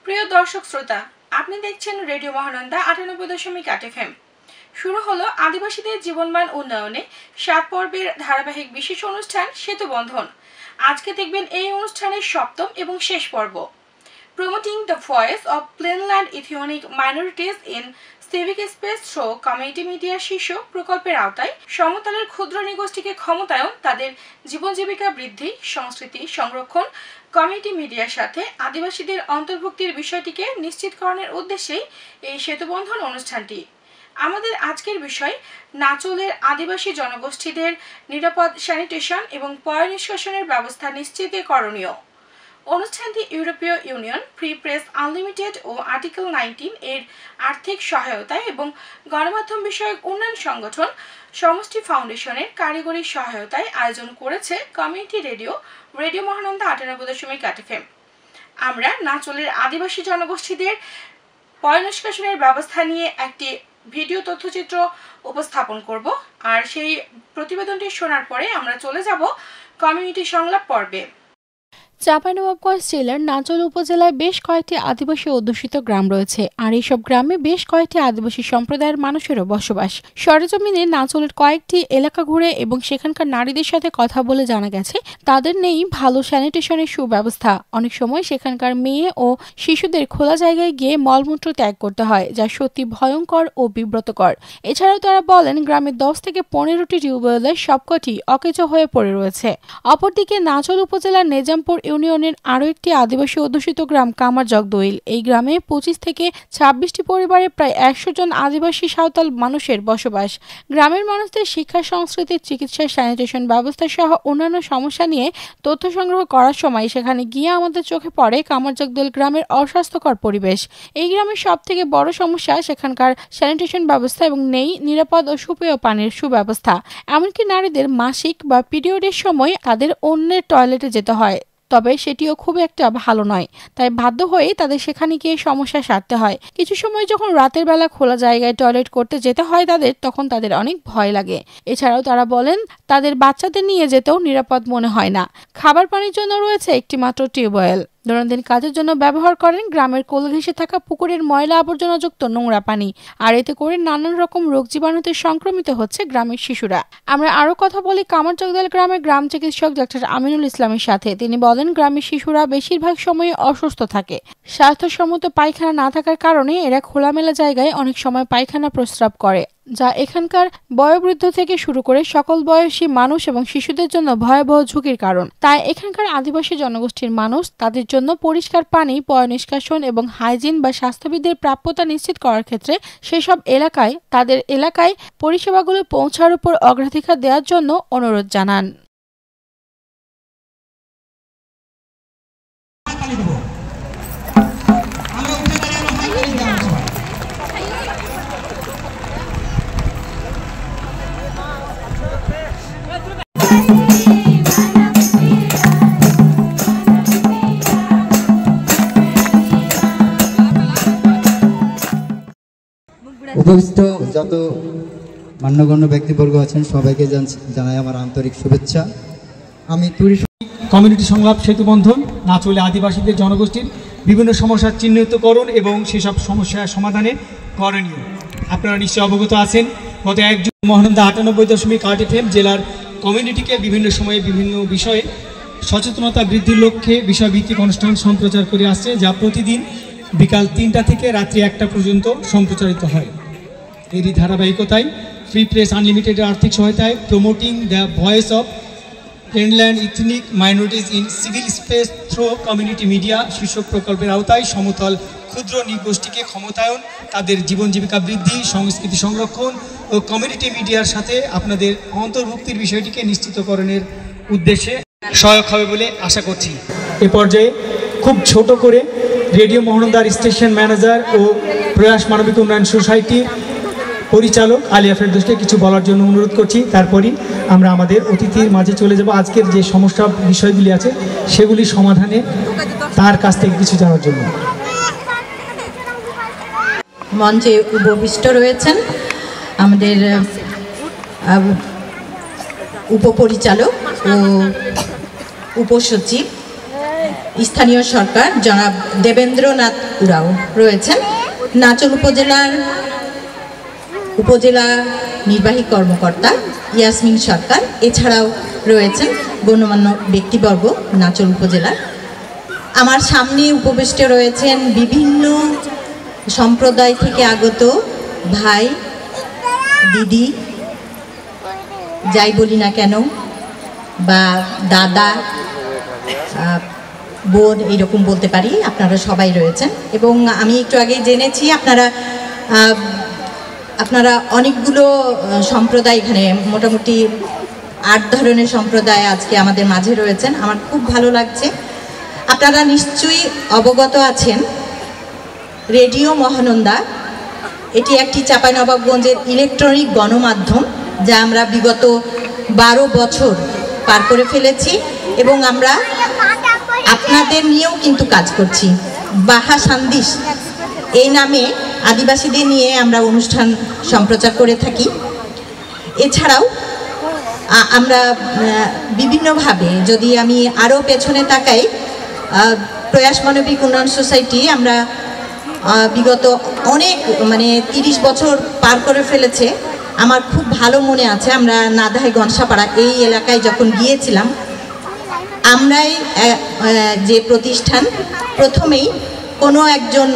প্রিয় দর্শক শ্রোতা, আপনি দেখছেন রেডিও মহানন্দা ৯৮.৮ FM। শুরু হলো আদিবাসীদের জীবনমান উন্নয়নে ৭ পর্বের ধারাবাহিক বিশেষ অনুষ্ঠান সেতু বন্ধন। আজকে দেখবেন এই অনুষ্ঠানের সপ্তম এবং শেষ পর্ব, promoting the voice of plainland ethnic minorities in civic space through community media শীর্ষক প্রকল্পের আওতায় সমতলের ক্ষুদ্র নৃগোষ্ঠীকে ক্ষমতায়ন, তাদের জীবন জীবিকা বৃদ্ধি, সংস্কৃতি সংরক্ষণ, কমিউনিটি মিডিয়ার সাথে আদিবাসীদের অন্তর্ভুক্তির বিষয়টিকে নিশ্চিতকরণের উদ্দেশ্যেই এই সেতুবন্ধন অনুষ্ঠানটি। আমাদের আজকের বিষয় নাচলের আদিবাসী জনগোষ্ঠীদের নিরাপদ স্যানিটেশন এবং পয় নিষ্কাশনের ব্যবস্থা নিশ্চিতে করণীয়। অনুষ্ঠানটি ইউরোপীয় ইউনিয়ন, ফ্রি প্রেস আনলিমিটেড ও আর্টিকেল 19 এর আর্থিক সহায়তায় এবং গণমাধ্যম বিষয়ক উন্নয়ন সংগঠন সমষ্টি ফাউন্ডেশনের কারিগরি সহায়তায় আয়োজন করেছে community radio radio Mahananda ৯৮.৮ FM। আমরা নাচলের আদিবাসী জনগোষ্ঠীদের পয় নিষ্কাশনের ব্যবস্থা নিয়ে একটি ভিডিও তথ্যচিত্র উপস্থাপন করব, আর সেই প্রতিবেদনটি শোনার পরে আমরা চলে যাব কমিউনিটি সংলাপ পর্বে। চাঁপাইনবাবগঞ্জ জেলার নাচল উপজেলায় বেশ কয়েকটি আদিবাসী অধ্যুষিত গ্রাম রয়েছে, আর এইসব গ্রামে বেশ কয়েকটি আদিবাসী সম্প্রদায়ের মানুষেরও বসবাস। সরেজমিনে নাচলের কয়েকটি এলাকা ঘুরে এবং সেখানকার নারীদের সাথে কথা বলে জানা গেছে তাদের নেই ভালো স্যানিটেশনের সুব্যবস্থা। অনেক সময় সেখানকার মেয়ে ও শিশুদের খোলা জায়গায় গিয়ে মলমূত্র ত্যাগ করতে হয়, যা সত্যি ভয়ঙ্কর ও বিব্রতকর। এছাড়াও তারা বলেন গ্রামের ১০ থেকে ১৫টি টিউবওয়েলের সবকটি অকেজো হয়ে পড়ে রয়েছে। অপরদিকে নাচল উপজেলার নেজামপুর ইউনিয়নের আরও একটি আদিবাসী অধ্যুষিত গ্রাম কামারজগদইল। এই গ্রামে ২৫ থেকে ২৬টি পরিবারে প্রায় ১০০ জন আদিবাসী সাঁওতাল মানুষের বসবাস। গ্রামের মানুষদের শিক্ষা, সংস্কৃতি, চিকিৎসা, স্যানিটেশন ব্যবস্থা সহ অন্যান্য সমস্যা নিয়ে তথ্য সংগ্রহ করার সময় সেখানে গিয়ে আমাদের চোখে পড়ে কামারজগদইল গ্রামের অস্বাস্থ্যকর পরিবেশ। এই গ্রামের সব থেকে বড় সমস্যা সেখানকার স্যানিটেশন ব্যবস্থা এবং নেই নিরাপদ ও সুপেয় পানির সুব্যবস্থা। এমনকি নারীদের মাসিক বা পিরিয়ডের সময় তাদের অন্যের টয়লেটে যেতে হয়, তবে সেটিও খুব একটা ভালো নয়। তাই বাধ্য হয়ে তাদের সেখানে গিয়ে সমস্যা সারতে হয়। কিছু সময় যখন রাতের বেলা খোলা জায়গায় টয়লেট করতে যেতে হয় তাদের, তখন তাদের অনেক ভয় লাগে। এছাড়াও তারা বলেন তাদের বাচ্চাদের নিয়ে যেতেও নিরাপদ মনে হয় না। খাবার পানির জন্য রয়েছে একটি মাত্র টিউবওয়েল। দৈনন্দিন কাজের জন্য ব্যবহার করেন গ্রামের কোল ঘেঁষে থাকা পুকুরের ময়লা আবর্জনাযুক্ত নোংরা পানি, আর এতে করে নানান রকম রোগ জীবাণুতে সংক্রমিত হচ্ছে গ্রামের শিশুরা। আমরা আরো কথা বলি কামারজগদইল গ্রামের গ্রাম চিকিৎসক ডক্টর আমিনুল ইসলামের সাথে। তিনি বলেন গ্রামের শিশুরা বেশিরভাগ সময় অসুস্থ থাকে। স্বাস্থ্যসম্মত পায়খানা না থাকার কারণে এরা খোলামেলা জায়গায় অনেক সময় পায়খানা প্রস্রাব করে, যা এখানকার বয়োবৃদ্ধ থেকে শুরু করে সকল বয়সী মানুষ এবং শিশুদের জন্য ভয়াবহ ঝুঁকির কারণ। তাই এখানকার আদিবাসী জনগোষ্ঠীর মানুষ তাদের জন্য পরিষ্কার পানি, পয় নিষ্কাশন এবং হাইজিন বা স্বাস্থ্যবিধির প্রাপ্যতা নিশ্চিত করার ক্ষেত্রে সেসব এলাকায় তাদের এলাকায় পরিষেবাগুলো পৌঁছার উপর অগ্রাধিকার দেওয়ার জন্য অনুরোধ জানান। উপবিষ্ট যত মান্যগণ্য ব্যক্তিবর্গ আছেন সবাইকে জানাই আমার আন্তরিক শুভেচ্ছা। আমি কমিউনিটি সংলাপ সেতুবন্ধন নাচলে আদিবাসীদের জনগোষ্ঠীর বিভিন্ন সমস্যার চিহ্নিতকরণ এবং সেসব সমস্যার সমাধানে করণীয়। আপনারা নিশ্চয়ই অবগত আছেন গত ১ জুন মহানন্দা ৯৮.৮ FM জেলার কমিউনিটিকে বিভিন্ন সময়ে বিভিন্ন বিষয়ে সচেতনতা বৃদ্ধির লক্ষ্যে বিষয়ভিত্তিক অনুষ্ঠান সম্প্রচার করে আসছে, যা প্রতিদিন বিকাল ৩টা থেকে রাত্রি ১টা পর্যন্ত সম্প্রচারিত হয়। এরই ধারাবাহিকতায় ফ্রি প্রেস আনলিমিটেডের আর্থিক সহায়তায় promoting the voice of plainland ethnic minorities in civil space through community media শীর্ষক প্রকল্পের আওতায় সমতল ক্ষুদ্র নৃগোষ্ঠীকে ক্ষমতায়ন, তাদের জীবন জীবিকা বৃদ্ধি, সংস্কৃতি সংরক্ষণ ও কমিউনিটি মিডিয়ার সাথে আপনাদের অন্তর্ভুক্তির বিষয়টিকে নিশ্চিতকরণের উদ্দেশ্যে সহায়ক হবে বলে আশা করছি। এ পর্যায়ে খুব ছোট করে রেডিও মহানন্দার স্টেশন ম্যানেজার ও প্রয়াস মানবিক উন্নয়ন সোসাইটির পরিচালক আলিয়া ফেরদৌসকে কিছু বলার জন্য অনুরোধ করছি। তারপরই আমরা আমাদের অতিথির মাঝে চলে যাব আজকের যে সমস্যা বিষয়গুলি আছে সেগুলি সমাধানে তার কাছ থেকে কিছু জানার জন্য। মঞ্চে উপবিষ্ট রয়েছেন আমাদের উপপরিচালক ও উপসচিব স্থানীয় সরকার জনাব দেবেন্দ্রনাথ উরাও রয়েছেন, নাচল উপজেলা নির্বাহী কর্মকর্তা ইয়াসমিন সরকার, এছাড়াও রয়েছেন গণ্যমান্য ব্যক্তিবর্গ নাচল উপজেলার। আমার সামনে উপবিষ্ট রয়েছেন বিভিন্ন সম্প্রদায় থেকে আগত ভাই দিদি, যাই বলি না কেন, বা দাদা বোন এরকম বলতে পারি, আপনারা সবাই রয়েছেন। এবং আমি একটু আগে জেনেছি আপনারা অনেকগুলো সম্প্রদায়, এখানে মোটামুটি 8 ধরনের সম্প্রদায় আজকে আমাদের মাঝে রয়েছেন। আমার খুব ভালো লাগছে। আপনারা নিশ্চয়ই অবগত আছেন রেডিও মহানন্দা এটি একটি চাঁপাইনবাবগঞ্জের ইলেকট্রনিক গণমাধ্যম, যা আমরা বিগত 12 বছর পার করে ফেলেছি এবং আমরা আপনাদের নিয়েও কিন্তু কাজ করছি। বাহা সান্দিস এই নামে আদিবাসীদের নিয়ে আমরা অনুষ্ঠান সম্প্রচার করে থাকি। এছাড়াও আমরা বিভিন্নভাবে, যদি আমি আরও পেছনে তাকাই, প্রয়াস মানবিক উন্নয়ন সোসাইটি আমরা বিগত অনেক 30 বছর পার করে ফেলেছে। আমার খুব ভালো মনে আছে, আমরা নাদাই গনসাপাড়া এই এলাকায় যখন গিয়েছিলাম, আমরাই যে প্রতিষ্ঠান প্রথমেই কোনো একজন,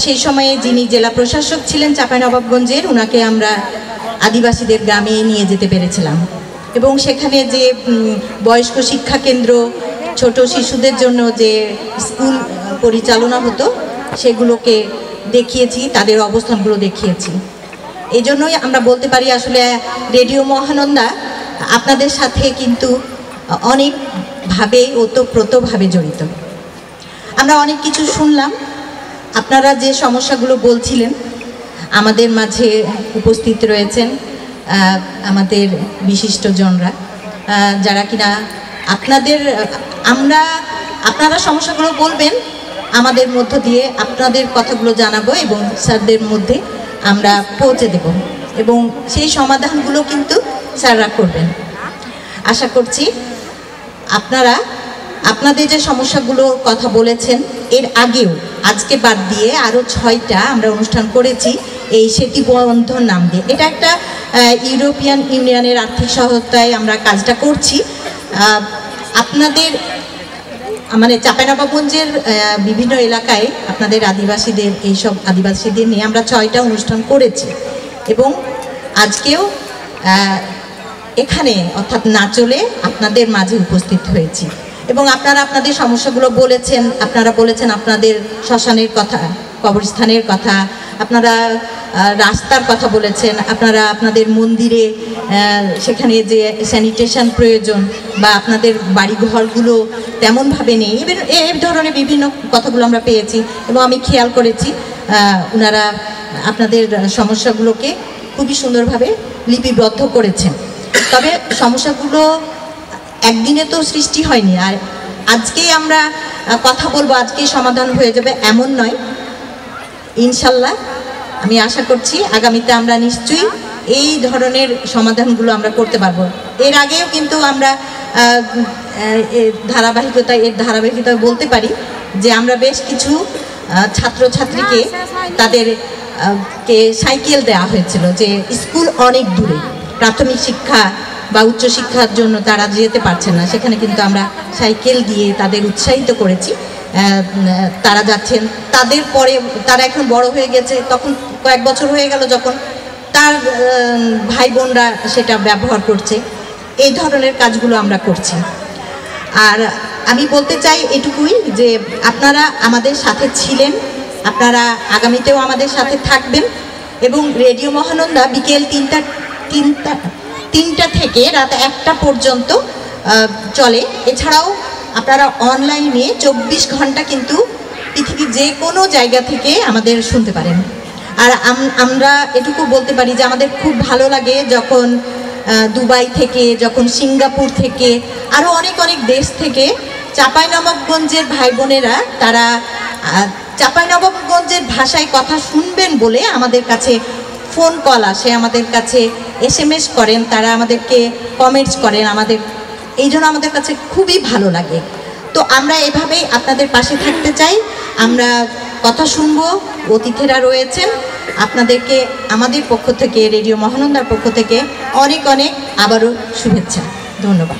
সেই সময়ে যিনি জেলা প্রশাসক ছিলেন চাঁপাইনবাবগঞ্জের, ওনাকে আমরা আদিবাসীদের গ্রামে নিয়ে যেতে পেরেছিলাম এবং সেখানে যে বয়স্ক শিক্ষা কেন্দ্র, ছোট শিশুদের জন্য যে স্কুল পরিচালনা হতো সেগুলোকে দেখিয়েছি, তাদের অবস্থানগুলো দেখিয়েছি। এই জন্যই আমরা বলতে পারি আসলে রেডিও মহানন্দা আপনাদের সাথে কিন্তু অনেকভাবে ওতপ্রোতভাবে জড়িত। আমরা অনেক কিছু শুনলাম, আপনারা যে সমস্যাগুলো বলছিলেন, আমাদের মাঝে উপস্থিত রয়েছেন আমাদের বিশিষ্টজনরা, যারা কিনা আপনারা সমস্যাগুলো বলবেন, আমাদের মধ্য দিয়ে আপনাদের কথাগুলো জানাবো এবং স্যারদের মধ্যে আমরা পৌঁছে দেব এবং সেই সমাধানগুলো কিন্তু স্যাররা করবেন। আশা করছি আপনাদের যে সমস্যাগুলোর কথা বলেছেন, এর আগেও আজকে বাদ দিয়ে আরও 6টা আমরা অনুষ্ঠান করেছি এই সেতু বন্ধন নাম দিয়ে। এটা একটা ইউরোপিয়ান ইউনিয়নের আর্থিক সহায়তায় আমরা কাজটা করছি। আপনাদের চাঁপাইনবাবগঞ্জের বিভিন্ন এলাকায় আপনাদের এইসব আদিবাসীদের নিয়ে আমরা 6টা অনুষ্ঠান করেছি এবং আজকেও এখানে অর্থাৎ নাচলে আপনাদের মাঝে উপস্থিত হয়েছি এবং আপনারা আপনাদের সমস্যাগুলো বলেছেন। আপনারা বলেছেন আপনাদের শ্মশানের কথা, কবরস্থানের কথা, আপনারা রাস্তার কথা বলেছেন, আপনারা আপনাদের মন্দিরে সেখানে যে স্যানিটেশন প্রয়োজন বা আপনাদের বাড়িঘরগুলো তেমনভাবে নেই, এই ধরনের বিভিন্ন কথাগুলো আমরা পেয়েছি এবং আমি খেয়াল করেছি ওনারা আপনাদের সমস্যাগুলোকে খুবই সুন্দরভাবে লিপিবদ্ধ করেছেন। তবে সমস্যাগুলো একদিনে তো সৃষ্টি হয়নি, আর আজকেই আমরা কথা বলবো, আজকেই সমাধান হয়ে যাবে এমন নয়। ইনশাল্লাহ আমি আশা করছি আগামীতে আমরা নিশ্চয়ই এই ধরনের সমাধানগুলো আমরা করতে পারবো। এর আগেও কিন্তু আমরা এর ধারাবাহিকতা বলতে পারি যে আমরা বেশ কিছু ছাত্রছাত্রীকে তাদেরকে সাইকেল দেওয়া হয়েছিল, যে স্কুল অনেক দূরে, প্রাথমিক শিক্ষা বা উচ্চশিক্ষার জন্য তারা যেতে পারছে না, সেখানে কিন্তু আমরা সাইকেল দিয়ে তাদের উৎসাহিত করেছি। তারা যাচ্ছেন, তাদের পরে তারা এখন বড় হয়ে গেছে, তখন কয়েক বছর হয়ে গেল যখন তার ভাই বোনরা সেটা ব্যবহার করছে। এই ধরনের কাজগুলো আমরা করছি। আর আমি বলতে চাই এটুকুই যে আপনারা আমাদের সাথে ছিলেন, আপনারা আগামীতেও আমাদের সাথে থাকবেন এবং রেডিও মহানন্দা বিকেল 3টা থেকে রাত 1টা পর্যন্ত চলে। এছাড়াও আপনারা অনলাইনে 24 ঘন্টা কিন্তু পৃথিবীর যে কোনো জায়গা থেকে আমাদের শুনতে পারেন। আর আমরা এটুকু বলতে পারি যে আমাদের খুব ভালো লাগে যখন দুবাই থেকে, যখন সিঙ্গাপুর থেকে, আরও অনেক দেশ থেকে চাঁপাইনবাবগঞ্জের ভাই বোনেরা তারা চাঁপাইনবাবগঞ্জের ভাষায় কথা শুনবেন বলে আমাদের কাছে ফোন কল আসে, আমাদের কাছে SMS করেন, তারা আমাদেরকে কমেন্টস করেন, এই জন্য আমাদের কাছে খুবই ভালো লাগে। তো আমরা এভাবেই আপনাদের পাশে থাকতে চাই। আমরা কথা শুনবো, অতিথিরা রয়েছেন, আপনাদেরকে আমাদের পক্ষ থেকে, রেডিও মহানন্দার পক্ষ থেকে অনেক অনেক আবারও শুভেচ্ছা। ধন্যবাদ।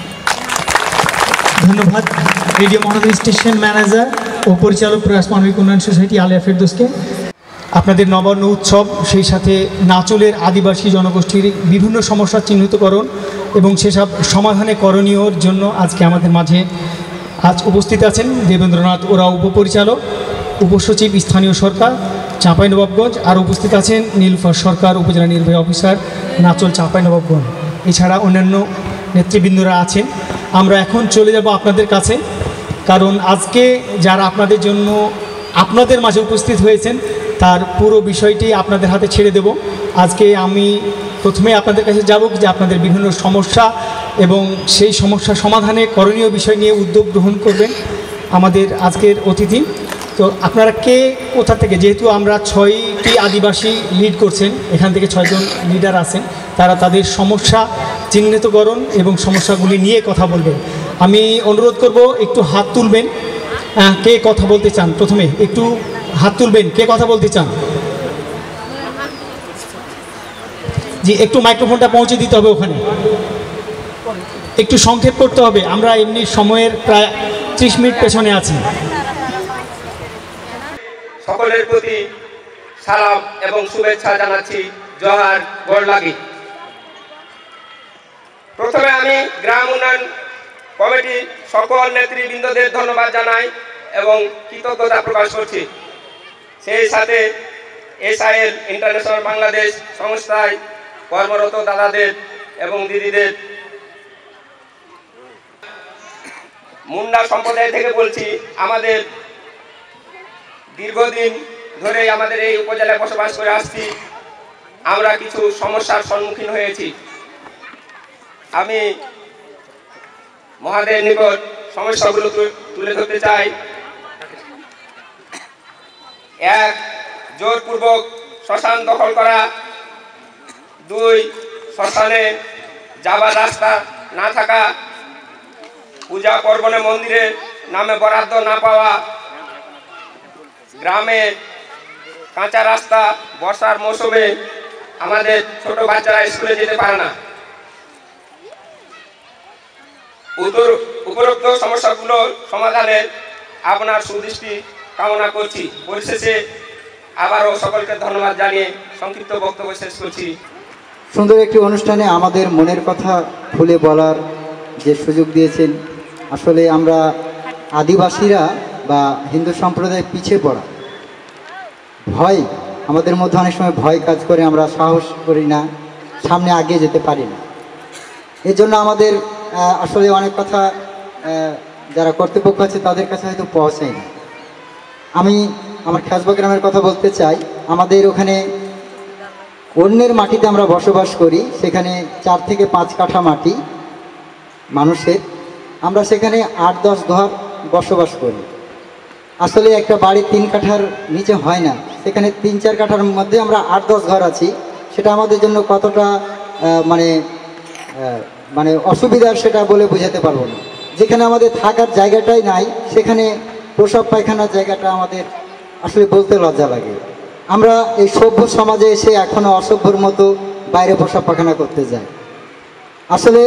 ধন্যবাদ রেডিও মহানন্দা স্টেশন ম্যানেজার ও পরিচালক প্রয়াস মানবিক উন্নয়ন সোসাইটি আলিয়া ফেরদৌসকে। আপনাদের নবান্ন উৎসব, সেই সাথে নাচলের আদিবাসী জনগোষ্ঠীর বিভিন্ন সমস্যার চিহ্নিতকরণ এবং সেসব সমাধানে করণীয়র জন্য আজকে আমাদের মাঝে আজ উপস্থিত আছেন দেবেন্দ্রনাথ ওরাও উপপরিচালক, উপসচিব স্থানীয় সরকার চাঁপাইনবাবগঞ্জ, আর উপস্থিত আছেন নীলফার সরকার উপজেলা নির্বাহী অফিসার নাচল চাঁপাইনবাবগঞ্জ, এছাড়া অন্যান্য নেতৃবৃন্দরা আছেন। আমরা এখন চলে যাব আপনাদের কাছে, কারণ আজকে যারা আপনাদের জন্য আপনাদের মাঝে উপস্থিত হয়েছেন তার পুরো বিষয়টি আপনাদের হাতে ছেড়ে দেব। আজকে আমি প্রথমে আপনাদের কাছে যাব যে আপনাদের বিভিন্ন সমস্যা এবং সেই সমস্যা সমাধানে করণীয় বিষয় নিয়ে উদ্যোগ গ্রহণ করবেন আমাদের আজকের অতিথি। তো আপনারা কে কোথা থেকে, যেহেতু আমরা 6টি আদিবাসী লিড করছেন, এখান থেকে 6 জন লিডার আছেন, তারা তাদের সমস্যা চিহ্নিতকরণ এবং সমস্যাগুলি নিয়ে কথা বলবেন। আমি অনুরোধ করব একটু হাত তুলবেন, কে কথা বলতে চান। প্রথমে একটু হাত তুলবেন, কে কথা বলতে চান। জি, একটু মাইক্রোফোনটা পৌঁছে দিতে হবে ওখানে, একটু সংক্ষেপ করতে হবে, আমরা এমনি সময়ের প্রায় 30 মিনিট পেছনে আছি। সকলের প্রতি সালাম এবং শুভেচ্ছা জানাচ্ছি। জোহার, গোড় লাগি। প্রথমে আমি গ্রাম উন্নয়ন কমিটির সকল নেতৃবৃন্দদের ধন্যবাদ জানাই এবং কৃতজ্ঞতা প্রকাশ করছি। সেই সাথে SIL ইন্টারন্যাশনাল বাংলাদেশ সংস্থায় কর্মরত দাদাদের এবং দিদিদের, মুন্ডা সম্প্রদায় থেকে বলছি। আমাদের দীর্ঘদিন ধরে আমাদের এই উপজেলায় বসবাস করে আসছি, আমরা কিছু সমস্যার সম্মুখীন হয়েছি। আমি মহাদের নিকট সমস্যাগুলো তুলে ধরতে চাই। 1, জোরপূর্বক শ্মশান দখল করা। 2, শ্মশানে যাবার রাস্তা না থাকা। পূজা পার্বণে মন্দিরের নামে বরাদ্দ না পাওয়া। গ্রামে কাঁচা রাস্তা, বর্ষার মৌসুমে আমাদের ছোট বাচ্চারা স্কুলে যেতে পারে না। উপরোক্ত সমস্যাগুলোর সমাধানের আপনার সুদৃষ্টি কামনা করছি। পরিশেষে আবারও সকলকে ধন্যবাদ জানিয়ে সংক্ষিপ্ত বক্তব্য শেষ করছি। সুন্দর একটি অনুষ্ঠানে আমাদের মনের কথা খুলে বলার যে সুযোগ দিয়েছেন, আসলে আমরা আদিবাসীরা বা হিন্দু সম্প্রদায় পিছিয়ে পড়া, ভয় আমাদের মধ্যে অনেক সময় ভয় কাজ করে, আমরা সাহস করি না, সামনে এগিয়ে যেতে পারি না। এর জন্য আমাদের আসলে অনেক কথা যারা কর্তৃপক্ষ আছে তাদের কাছে হয়তো পৌঁছায় না। আমি আমার খাসবা গ্রামের কথা বলতে চাই। আমাদের ওখানে অন্যের মাটিতে আমরা বসবাস করি, সেখানে 4 থেকে 5 কাঠা মাটি মানুষের, আমরা সেখানে 8-10 ঘর বসবাস করি। আসলে একটা বাড়ি 3 কাঠার নিচে হয় না, সেখানে 3-4 কাঠার মধ্যে আমরা 8-10 ঘর আছি। সেটা আমাদের জন্য কতটা মানে অসুবিধার সেটা বলে বোঝাতে পারবো না। যেখানে আমাদের থাকার জায়গাটাই নাই, সেখানে প্রসব পায়খানার জায়গাটা আমাদের আসলে বলতে লজ্জা লাগে। আমরা এই সভ্য সমাজে এসে এখনও অসভ্যর মতো বাইরে প্রসব পায়খানা করতে যাই। আসলে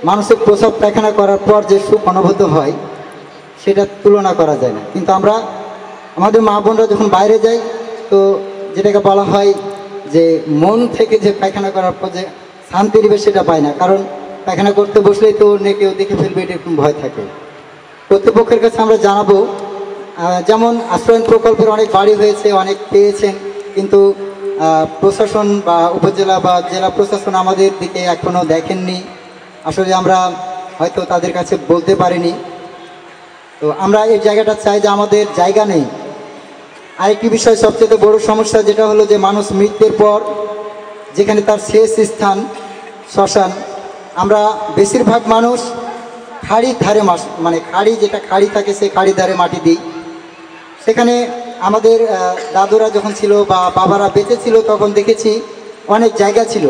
মানুষের প্রসব পায়খানা করার পর যে সুখ অনুভূত হয় সেটা তুলনা করা যায় না। কিন্তু আমরা আমাদের মা বোনরা যখন বাইরে যাই, তো যেটাকে বলা হয় যে মন থেকে যে পায়খানা করার পর যে শান্তি নেবে সেটা পায় না, কারণ পায়খানা করতে বসলেই তো অন্য কেউ দেখে ফেলবে, এটা একটু ভয় থাকে। কর্তৃপক্ষের কাছে আমরা জানাবো, যেমন আশ্রয়ণ প্রকল্পের অনেক বাড়ি হয়েছে, অনেক পেয়েছেন, কিন্তু প্রশাসন বা উপজেলা বা জেলা প্রশাসন আমাদের দিকে এখনও দেখেননি। আসলে আমরা হয়তো তাদের কাছে বলতে পারিনি। তো আমরা এই জায়গাটা চাই যে আমাদের জায়গা নেই। আরেকটি বিষয়, সবচেয়ে বড় সমস্যা যেটা হলো যে মানুষ মৃত্যুর পর যেখানে তার শেষ স্থান শ্মশান, আমরা বেশিরভাগ মানুষ খাড়ির ধারে খাড়ি, যেটা খাড়ি থাকে সেই খাড়ির ধারে মাটি দিই। সেখানে আমাদের দাদুরা যখন ছিল বা বাবারা বেঁচে ছিল তখন দেখেছি অনেক জায়গা ছিল,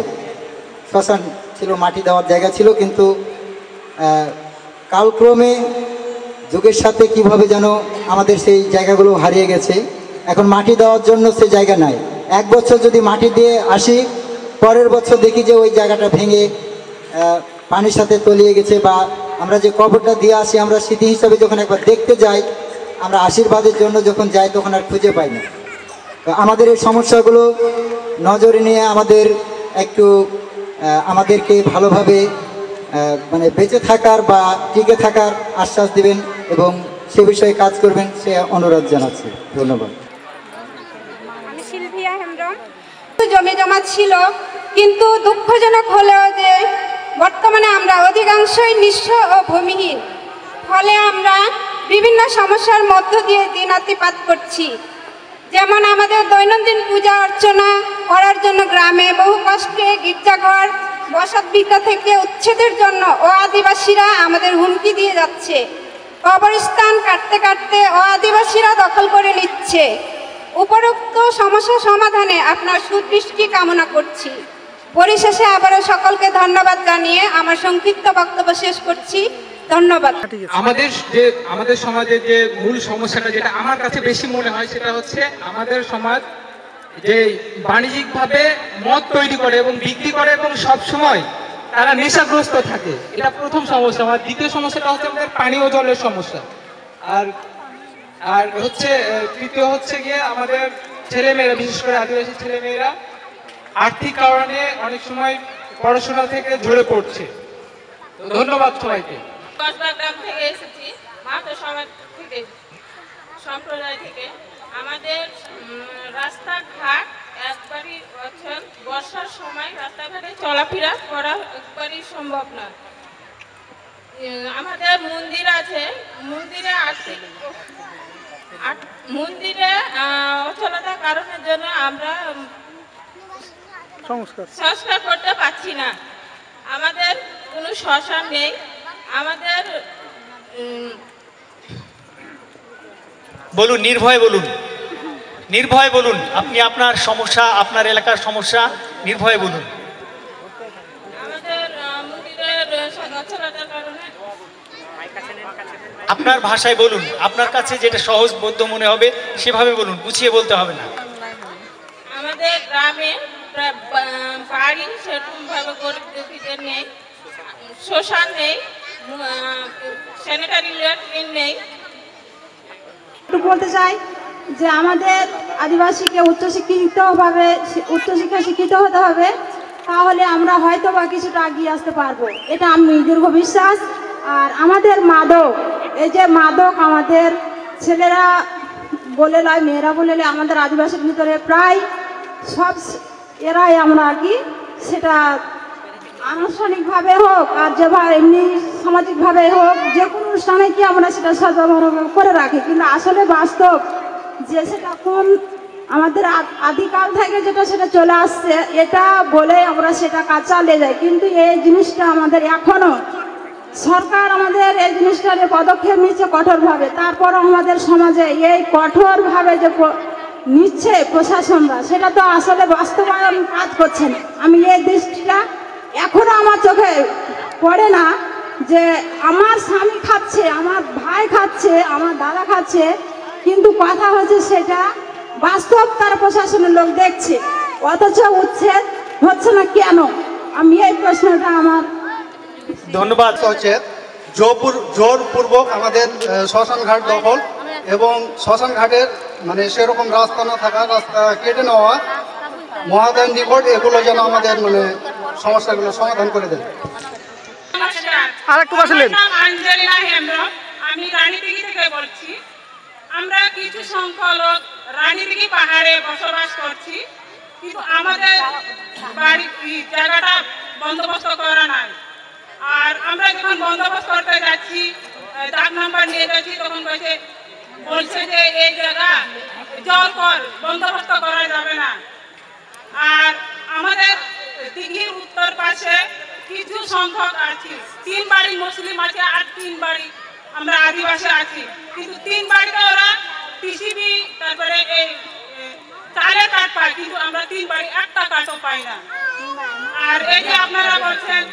শ্মশান ছিল, মাটি দেওয়ার জায়গা ছিল, কিন্তু কালক্রমে যুগের সাথে কিভাবে যেন আমাদের সেই জায়গাগুলো হারিয়ে গেছে। এখন মাটি দেওয়ার জন্য সে জায়গা নাই। এক বছর যদি মাটি দিয়ে আসি, পরের বছর দেখি যে ওই জায়গাটা ভেঙে পানির সাথে তলিয়ে গেছে, বা আমরা যে কবরটা দিয়ে আসি আমরা স্মৃতি হিসাবে যখন একবার দেখতে যাই, আমরা আশীর্বাদের জন্য যখন যাই তখন আর খুঁজে পাই না। তো আমাদের এই সমস্যাগুলো নজরে নিয়ে আমাদের একটু আমাদেরকে ভালোভাবে মানে বেঁচে থাকার বা টিকে থাকার আশ্বাস দিবেন এবং সে বিষয়ে কাজ করবেন, সে অনুরোধ জানাচ্ছি। ধন্যবাদ। আমি সিলভিয়া হেমব্রম। জমি জমা ছিল, কিন্তু দুঃখজনক হলেও যে বর্তমানে আমরা অধিকাংশই নিঃস্ব ও ভূমিহীন, ফলে আমরা বিভিন্ন সমস্যার মধ্য দিয়ে দিন অতিপাত করছি। যেমন আমাদের দৈনন্দিন পূজা অর্চনা করার জন্য গ্রামে বহু কষ্টে গির্জাঘর বসতভিটা থেকে উচ্ছেদের জন্য ও আদিবাসীরা আমাদের হুমকি দিয়ে যাচ্ছে। কবরস্থান কাটতে কাটতে ও আদিবাসীরা দখল করে নিচ্ছে। উপরোক্ত সমস্যা সমাধানে আপনার সুদৃষ্টি কামনা করছি। পরিশেষে আবারও সকলকে ধন্যবাদ জানিয়ে আমার সংক্ষিপ্ত বক্তব্য শেষ করছি। ধন্যবাদ। আমাদের সমাজের যে মূল সমস্যাটা যেটা আমার কাছে বেশি মনে হয় সেটা হচ্ছে আমাদের সমাজ যে বাণিজ্যিকভাবে মদ তৈরি করে এবং বিক্রি করে এবং সব সময় তারা নেশাগ্রস্ত থাকে। এটা প্রথম সমস্যা। আর দ্বিতীয় সমস্যাটা হচ্ছে আমাদের পানীয় জলের সমস্যা। আর হচ্ছে তৃতীয় হচ্ছে গিয়ে আমাদের ছেলেমেয়েরা, বিশেষ করে আদিবাসী ছেলেমেয়েরা আর্থিক কারণে অনেক সময় পড়াশোনা থেকে ঝরে পড়ছে। ধন্যবাদ সবাইকে। কসবাগ্রাম থেকে এসেছি, মাহাতো সমাজ থেকে, সম্প্রদায় থেকে। আমাদের রাস্তাঘাট একবারই বর্ষার সময় রাস্তাঘাটে চলাফেরা করা একবারই সম্ভব না। আমাদের মন্দির আছে, মন্দিরে অচলতার কারণের জন্য আমরা সংস্কার করতে পারছি না। আমাদের কোনো শ্মশান নেই। আমাদের বলুন, নির্ভয় বলুন, নির্ভয় বলুন। আপনি আপনার সমস্যা, আপনার এলাকার সমস্যা নির্ভয় বলুন। আমাদের মন্দিরের অচলতার কারণে আপনার ভাষায় বলুন, আপনার কাছে যেটা সহজ বোধ্য মনে হবে সেভাবে বলুন, গুছিয়ে বলতে হবে না। আমাদের গ্রামে বাড়ি সেরকমভাবে গরিব দুঃখীদের নেই, শ্মশান নেই, স্যানিটারি ল্যাট্রিন নেই। বলতে চাই যে আমাদের আদিবাসীকে উচ্চশিক্ষা শিক্ষিত হতে হবে, তাহলে আমরা হয়তো বা কিছুটা এগিয়ে আসতে পারবো, এটা আমি দীর্ঘ বিশ্বাস। আর আমাদের মাদক, এই যে মাদক আমাদের ছেলেরা বলে লয়, মেয়েরা বলে লয়, আমাদের আদিবাসীর ভিতরে প্রায় সব এরাই আমরা কি সেটা আনুষ্ঠানিকভাবে হোক আর যেভাবে এমনি সামাজিকভাবে হোক, যে কোনো অনুষ্ঠানে কি আমরা সেটা সচেতন করে রাখি, কিন্তু আসলে বাস্তব যে সেটা কোন আমাদের আদিকাল থেকে যেটা সেটা চলে আসছে, এটা বলে আমরা সেটা কাজ চালিয়ে যাই। কিন্তু এই জিনিসটা আমাদের এখনও সরকার আমাদের এই জিনিসটা নিয়ে পদক্ষেপ নিচ্ছে কঠোরভাবে, তারপরও আমাদের সমাজে এই কঠোরভাবে যে নিচ্ছে প্রশাসনরা, সেটা তো আসলে বাস্তবায়ন কাজ করছে না। আমি এই দৃষ্টিটা এখনো আমার চোখে পড়ে না যে আমার স্বামী খাচ্ছে, আমার ভাই খাচ্ছে, আমার দাদা খাচ্ছে, কিন্তু কথা হচ্ছে সেটা বাস্তব তার প্রশাসনের লোক দেখছে, অথচ উচ্ছেদ হচ্ছে না কেন? আমি এই প্রশ্নটা আমার। ধন্যবাদ। হচ্ছে জোরপূর্বক আমাদের শ্মশান ঘাট দখল এবং শ্মশান ঘাটের মানে সেরকম রাস্তা না থাকা, রাস্তা কেটে নেওয়া, মহাদান নিকট, এগুলো যেন আমাদের মানে সমস্যাগুলো সমাধান করে দেন। আমি রানীদিঘি থেকে বলছি। আমরা কিছু সংখ্যক লোক রানীদিঘি পাহাড়ে বসবাস করছি, কিন্তু আমাদের বাড়ির জায়গাটা বন্দোবস্ত করা নাই। আর আমরা যখন বন্দোবস্ত করতে যাচ্ছি, ডাক নাম্বার নিয়ে যাচ্ছি, তখন বলছে যে এই জায়গা জল কর, বন্দোবস্ত করা যাবে না। আর আমাদের দিঘির উত্তর পাশে কিছু সংখ্যক আছি, 3 বাড়ি মুসলিম আছে আর 3 বাড়ি আমরা আদিবাসী আছি, কিন্তু 3 বাড়িতে ওরা টিসিবি তারপরে এই চালের কার্ড পায়, কিন্তু আমরা 3 বাড়ি একটা কার্ডও পাই না। আর এই যে আপনারা বলছেন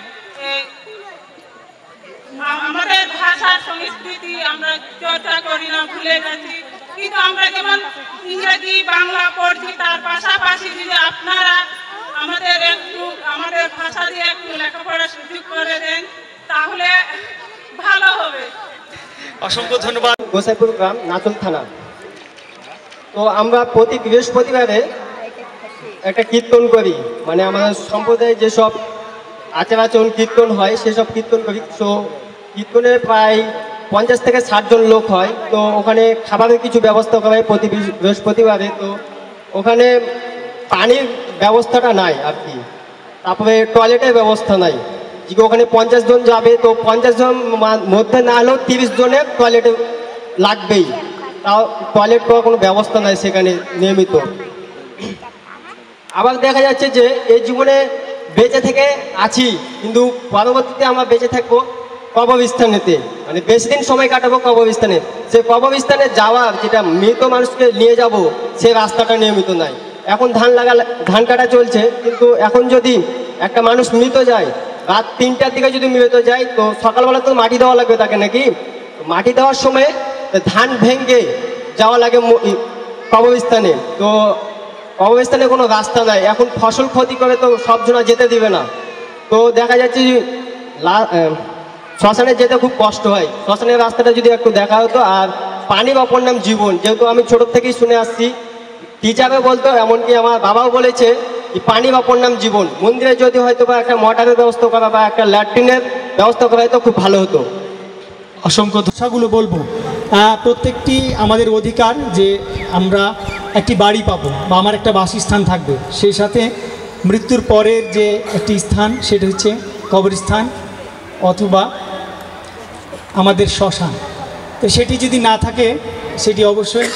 আমাদের ভাষার সংস্কৃতি আমরা চর্চা করি না, ভুলে গেছি। কিন্তু আমরা যেমন ইংরেজি বাংলা পড়ছি, তার পাশাপাশি যদি আপনারা আমাদের ভাষা দিয়ে একটু লেখাপড়া সুযোগ করে দেন তাহলে ভালো হবে। অসংখ্য ধন্যবাদ। গোসাইপুর গ্রাম, নাচল থানা। তো আমরা প্রতি বৃহস্পতিবারে একটা কীর্তন করি, মানে আমাদের সম্প্রদায়ে যেসব আচার আচরণ কীর্তন হয় সেসব কীর্তন করি। তো কীর্তনে প্রায় 50 থেকে 60 জন লোক হয়। তো ওখানে খাবারের কিছু ব্যবস্থা করা হয় প্রতি বৃহস্পতিবারে। তো ওখানে পানির ব্যবস্থাটা নাই আর কি, তারপরে টয়লেটের ব্যবস্থা নাই। যে ওখানে 50 জন যাবে, তো 50 জন মধ্যে না হলেও 30 জনের টয়লেটে লাগবেই। তাও টয়লেট করার কোনো ব্যবস্থা নাই সেখানে নিয়মিত। আবার দেখা যাচ্ছে যে এই জীবনে বেঁচে থেকে আছি, কিন্তু পরবর্তীতে আমরা বেঁচে থাকবো কবরস্থানেতে, মানে বেশি দিন সময় কাটাবো কবরস্থানে। সে কবরস্থানে যাওয়ার, যেটা মৃত মানুষকে নিয়ে যাব, সে রাস্তাটা নিয়মিত নাই। এখন ধান কাটা চলছে, কিন্তু এখন যদি একটা মানুষ মৃত যায়, রাত 3টার দিকে যদি মৃত যায়, তো সকালবেলা তো মাটি দেওয়া লাগবে তাকে নাকি। মাটি দেওয়ার সময় ধান ভেঙে যাওয়া লাগে কবরস্থানে। তো কবরস্থানে কোনো রাস্তা নাই, এখন ফসল ক্ষতি করে তো সব জনা যেতে দিবে না। তো দেখা যাচ্ছে শ্মশানে যেতে খুব কষ্ট হয়। শ্মশানের রাস্তাটা যদি একটু দেখা হতো। আর পানির অপর নাম জীবন, যেহেতু আমি ছোট থেকেই শুনে আসছি, টিচারও বলতো, এমনকি আমার বাবাও বলেছে পানির অপর নাম জীবন। মন্দিরে যদি হয়তো বা একটা মোটরের ব্যবস্থা করা বা একটা ল্যাট্রিনের ব্যবস্থা করা হয়তো খুব ভালো হতো। অসংখ্য ভাষাগুলো বলবো, প্রত্যেকটি আমাদের অধিকার যে আমরা একটি বাড়ি পাবো বা আমার একটা বাসস্থান থাকবে। সেই সাথে মৃত্যুর পরের যে একটি স্থান, সেটা হচ্ছে কবরস্থান অথবা আমাদের শ্মশান। তো সেটি যদি না থাকে, সেটি অবশ্যই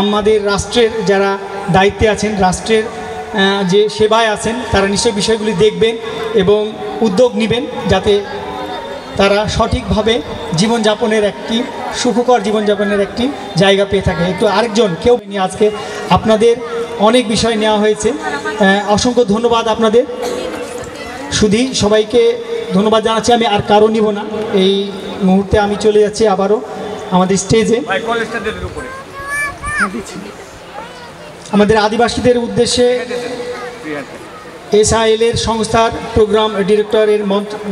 আমাদের রাষ্ট্রের যারা দায়িত্বে আছেন, রাষ্ট্রের যে সেবায় আছেন, তারা নিশ্চয়ই বিষয়গুলি দেখবেন এবং উদ্যোগ নেবেন, যাতে তারা সঠিকভাবে জীবনযাপনের একটি সুখকর জীবনযাপনের একটি জায়গা পেয়ে থাকে। একটু আরেকজন কেউ নিয়ে আজকে আপনাদের অনেক বিষয় নেওয়া হয়েছে। অসংখ্য ধন্যবাদ আপনাদের। শুধু সবাইকে ধন্যবাদ জানাচ্ছি। আমি আর কারো নিব না, এই মুহূর্তে আমি চলে যাচ্ছি আবারও আমাদের স্টেজে। আমাদের আদিবাসীদের উদ্দেশ্যে SIL-এর সংস্থার প্রোগ্রাম ডিরেক্টরের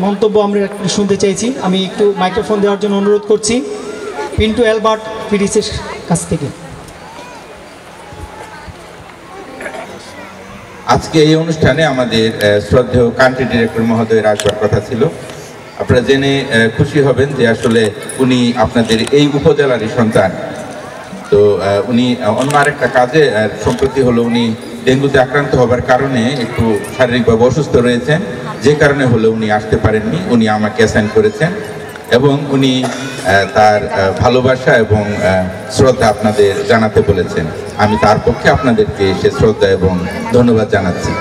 মন্তব্য আমরা শুনতে চাইছি। আমি একটু মাইক্রোফোন দেওয়ার জন্য অনুরোধ করছি পিন্টু অ্যালবার্ট পিডিসের কাছ থেকে। আজকে এই অনুষ্ঠানে আমাদের শ্রদ্ধেয় কান্ট্রি ডিরেক্টর মহোদয়ের আসবার কথা ছিল। আপনারা জেনে খুশি হবেন যে আসলে উনি আপনাদের এই উপজেলারই সন্তান। তো উনি অন্য আরেকটা কাজে সম্প্রতি হলো উনি ডেঙ্গুতে আক্রান্ত হবার কারণে একটু শারীরিকভাবে অসুস্থ রয়েছেন, যে কারণে হলো উনি আসতে পারেননি। উনি আমাকে অ্যাসাইন করেছেন এবং উনি তার ভালোবাসা এবং শ্রদ্ধা আপনাদের জানাতে বলেছেন। আমি তার পক্ষে আপনাদেরকে সে শ্রদ্ধা এবং ধন্যবাদ জানাচ্ছি।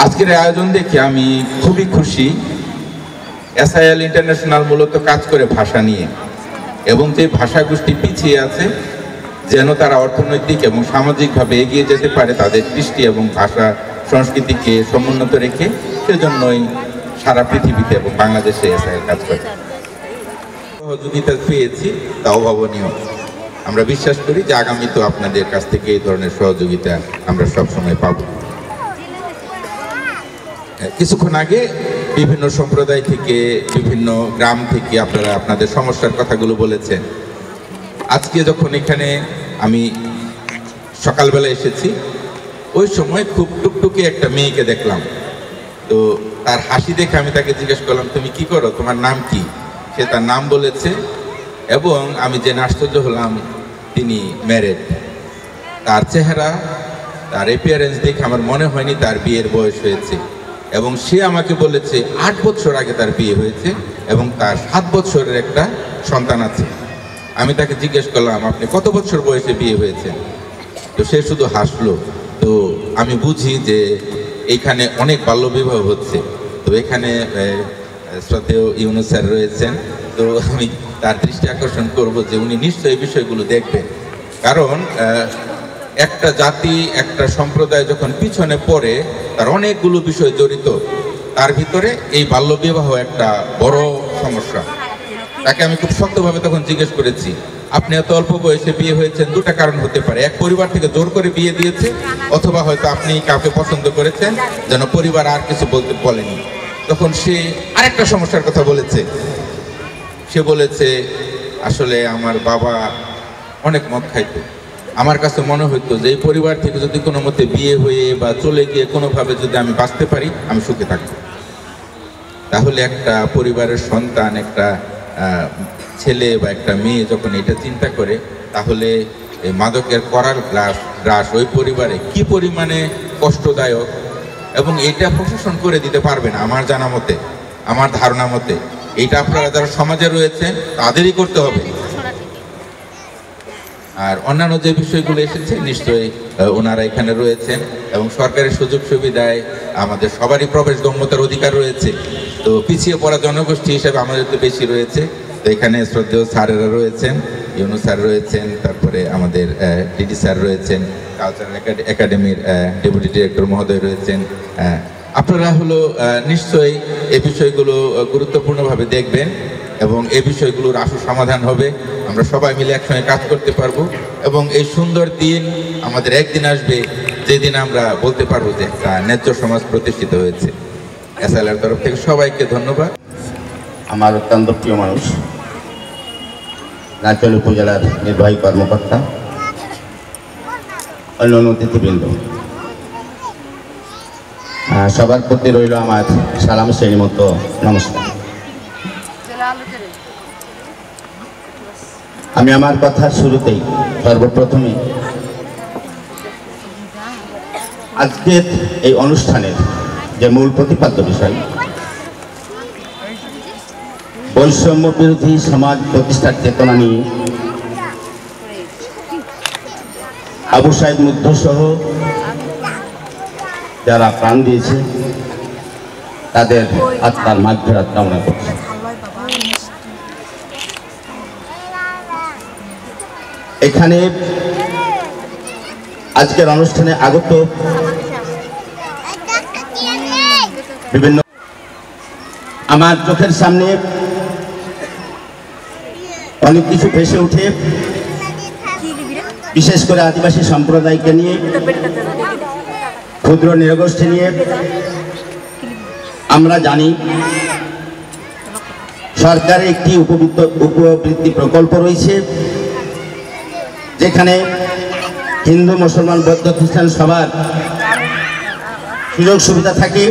আজকের আয়োজন দেখে আমি খুবই খুশি। SIL ইন্টারন্যাশনাল মূলত কাজ করে ভাষা নিয়ে, এবং যে ভাষাগোষ্ঠী পিছিয়ে আছে যেন তারা অর্থনৈতিক এবং সামাজিকভাবে এগিয়ে যেতে পারে, তাদের কৃষ্টি এবং ভাষা সংস্কৃতিকে সমুন্নত রেখে, সেজন্যই সারা পৃথিবীতে এবং বাংলাদেশে SIL কাজ করে। সহযোগিতা পেয়েছি, তা অভাবনীয়। আমরা বিশ্বাস করি যে আগামীতেও আপনাদের কাছ থেকে এই ধরনের সহযোগিতা আমরা সবসময় পাব। কিছুক্ষণ আগে বিভিন্ন সম্প্রদায় থেকে, বিভিন্ন গ্রাম থেকে আপনারা আপনাদের সমস্যার কথাগুলো বলেছেন। আজকে যখন এখানে আমি সকালবেলা এসেছি, ওই সময় খুব টুকটুকে একটা মেয়েকে দেখলাম। তো তার হাসি দেখে আমি তাকে জিজ্ঞেস করলাম, তুমি কি করো, তোমার নাম কি? সে তার নাম বলেছে এবং আমি জেনে আশ্চর্য হলাম তিনি ম্যারেড। তার চেহারা, তার অ্যাপিয়ারেন্স দেখে আমার মনে হয়নি তার বিয়ের বয়স হয়েছে, এবং সে আমাকে বলেছে 8 বছর আগে তার বিয়ে হয়েছে এবং তার 7 বছরের একটা সন্তান আছে। আমি তাকে জিজ্ঞেস করলাম, আপনি কত বছর বয়সে বিয়ে হয়েছে? তো সে শুধু হাসলো। তো আমি বুঝি যে এইখানে অনেক বাল্যবিবাহ হচ্ছে। তো এখানে শ্রদ্ধেয় ইউনুস স্যার রয়েছেন, তো আমি তার দৃষ্টি আকর্ষণ করব যে উনি নিশ্চয়ই এই বিষয়গুলো দেখবেন। কারণ একটা জাতি, একটা সম্প্রদায় যখন পিছনে পড়ে, তার অনেকগুলো বিষয় জড়িত, তার ভিতরে এই বাল্যবিবাহ একটা বড় সমস্যা। তাকে আমি খুব শক্তভাবে তখন জিজ্ঞেস করেছি, আপনি এত অল্প বয়সে বিয়ে হয়েছেন, দুটা কারণ হতে পারে, এক পরিবার থেকে জোর করে বিয়ে দিয়েছে, অথবা হয়তো আপনি কাউকে পছন্দ করেছেন যেন পরিবার আর কিছু বলেনি। তখন সে আরেকটা সমস্যার কথা বলেছে। সে বলেছে, আসলে আমার বাবা অনেক মদ খাইতো, আমার কাছে মনে হতো যে এই পরিবার থেকে যদি কোনো মতে বিয়ে হয়ে বা চলে গিয়ে কোনোভাবে যদি আমি বাঁচতে পারি, আমি সুখে থাকবো। তাহলে একটা পরিবারের সন্তান, একটা ছেলে বা একটা মেয়ে যখন এটা চিন্তা করে, তাহলে মাদকের করার গ্রাস ওই পরিবারে কি পরিমাণে কষ্টদায়ক, এবং এটা প্রশাসন করে দিতে পারবে না আমার জানা মতে, আমার ধারণা মতে। এটা আপনারা যারা সমাজে রয়েছেন তাদেরই করতে হবে। আর অন্যান্য যে বিষয়গুলো এসেছে, নিশ্চয়ই ওনারা এখানে রয়েছেন এবং সরকারের সুযোগ সুবিধায় আমাদের সবারই প্রবেশগম্যতার অধিকার রয়েছে। তো পিছিয়ে পড়া জনগোষ্ঠী হিসেবে আমাদের তো বেশি রয়েছে। তো এখানে শ্রদ্ধেয় স্যারেরা রয়েছেন, ইউনু স্যার রয়েছেন, তারপরে আমাদের ডিডি স্যার রয়েছেন, কালচারাল একাডেমির ডেপুটি ডিরেক্টর মহোদয় রয়েছেন। আপনারা হলো নিশ্চয়ই এই বিষয়গুলো গুরুত্বপূর্ণভাবে দেখবেন এবং এই বিষয়গুলোর আশু সমাধান হবে। আমরা সবাই মিলে একসঙ্গে কাজ করতে পারবো এবং এই সুন্দর দিন আমাদের একদিন আসবে যেদিন আমরা বলতে পারবো যে একটা ন্যায্য সমাজ প্রতিষ্ঠিত হয়েছে। এসএলআর তরফ থেকে সবাইকে ধন্যবাদ। আমার অত্যন্ত প্রিয় মানুষ, নাচল উপজেলার নির্বাহী কর্মকর্তা, অন্যান্য অতিথিবৃন্দ, সবার প্রতি রইল আমার সালাম শ্রেণীমত নমস্কার। আমি আমার কথার শুরুতেই সর্বপ্রথমে আজকের এই অনুষ্ঠানের যে মূল প্রতিপাদ্য বিষয়, বৈষম্য বিরোধী সমাজ প্রতিষ্ঠার চেতনা নিয়ে আবু সাইদ মুগ্ধ সহ যারা প্রাণ দিয়েছে তাদের আত্মার মাগফিরাত কামনা করছে। এখানে আজকের অনুষ্ঠানে আগত বিভিন্ন আমার চোখের সামনে অনেক কিছু ভেসে উঠে, বিশেষ করে আদিবাসী সম্প্রদায়কে নিয়ে, ক্ষুদ্র নৃগোষ্ঠী নিয়ে। আমরা জানি সরকারের একটি উপবৃত্তি প্রকল্প রয়েছে, যেখানে হিন্দু, মুসলমান, বৌদ্ধ, খ্রিস্টান সবার সুযোগ সুবিধা থাকে।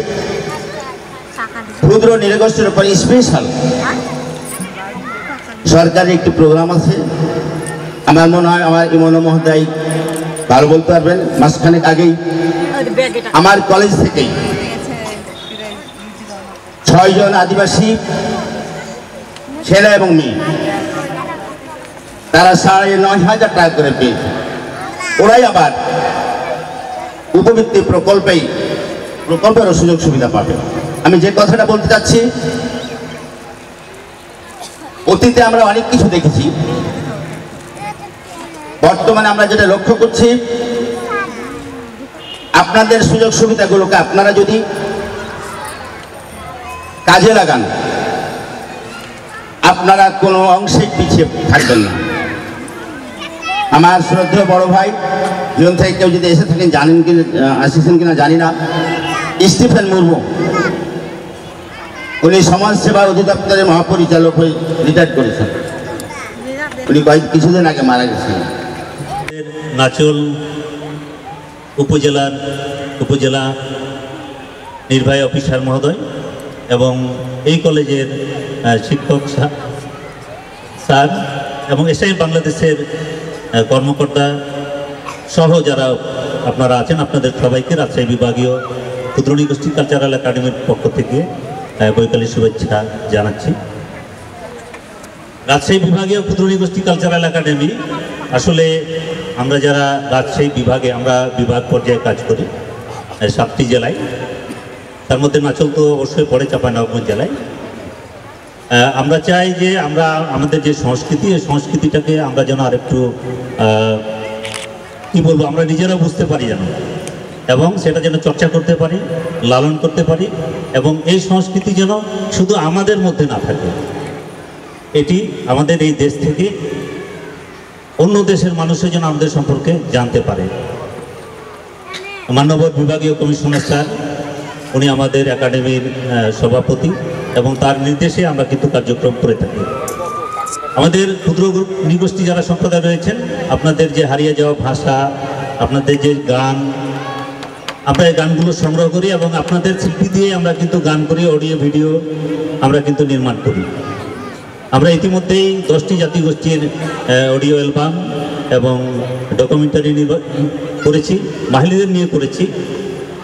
ক্ষুদ্র নৃগোষ্ঠীর উপর স্পেশাল সরকারের একটি প্রোগ্রাম আছে। আমার মনে হয় আমার ইমন মহোদয় ভালো বলতে পারবেন। মাসখানেক আগেই আমার কলেজ থেকেই 6 জন আদিবাসী ছেলে এবং মেয়ে, তারা 9,500 টাকা করে পেয়েছে। ওরাই আবার উপবৃত্তি প্রকল্পেরও সুযোগ সুবিধা পাবে। আমি যে কথাটা বলতে চাচ্ছি, অতীতে আমরা অনেক কিছু দেখেছি, বর্তমানে আমরা যেটা লক্ষ্য করছি, আপনাদের সুযোগ সুবিধাগুলোকে আপনারা যদি কাজে লাগান, আপনারা কোনো অংশে পিছিয়ে থাকবেন না। আমার শ্রদ্ধেয় বড় ভাই, জীবন থেকে কেউ যদি এসে থাকেন, জানেন কি আসছেন কিনা জানি না, স্টিফেন মুর্মু, উনি সমাজসেবা অধিদপ্তরের মহাপরিচালক হয়ে রিটায়ার করেছেন। উনি কিছুদিন আগে মারা গেছেন। নাচল উপজেলা নির্বাহী অফিসার মহোদয় এবং এই কলেজের শিক্ষক স্যার এবং এসআই বাংলাদেশের কর্মকর্তা সহ যারা আপনারা আছেন, আপনাদের সবাইকে রাজশাহী বিভাগীয় ক্ষুদ্র নৃগোষ্ঠী কালচারাল একাডেমির পক্ষ থেকে বৈকালিক শুভেচ্ছা জানাচ্ছি। রাজশাহী বিভাগীয় ক্ষুদ্র নৃগোষ্ঠী কালচারাল একাডেমি আসলে আমরা যারা রাজশাহী বিভাগে, আমরা বিভাগ পর্যায়ে কাজ করি 7টি জেলায়, তার মধ্যে নাচল তো অবশ্যই পড়ে চাঁপাইনবাবগঞ্জ জেলায়। আমরা চাই যে আমরা আমাদের যে সংস্কৃতি, এই সংস্কৃতিটাকে আমরা যেন আরেকটু কি বলবো, আমরা নিজেরা বুঝতে পারি যেন, এবং সেটা যেন চর্চা করতে পারি, লালন করতে পারি, এবং এই সংস্কৃতি যেন শুধু আমাদের মধ্যে না থাকে, এটি আমাদের এই দেশ থেকে অন্য দেশের মানুষের যেন আমাদের সম্পর্কে জানতে পারে। মান্যবর বিভাগীয় কমিশনার স্যার, উনি আমাদের একাডেমির সভাপতি এবং তার নির্দেশে আমরা কিন্তু কার্যক্রম করে থাকি। আমাদের ক্ষুদ্র নৃগোষ্ঠী যারা সম্প্রদায় রয়েছেন, আপনাদের যে হারিয়ে যাওয়া ভাষা, আপনাদের যে গান, আমরা এই গানগুলো সংগ্রহ করি এবং আপনাদের শিল্পী দিয়ে আমরা কিন্তু গান করি, অডিও ভিডিও আমরা কিন্তু নির্মাণ করি। আমরা ইতিমধ্যেই 10টি জাতিগোষ্ঠীর অডিও অ্যালবাম এবং ডকুমেন্টারি করেছি, মাহিলিদের নিয়ে করেছি।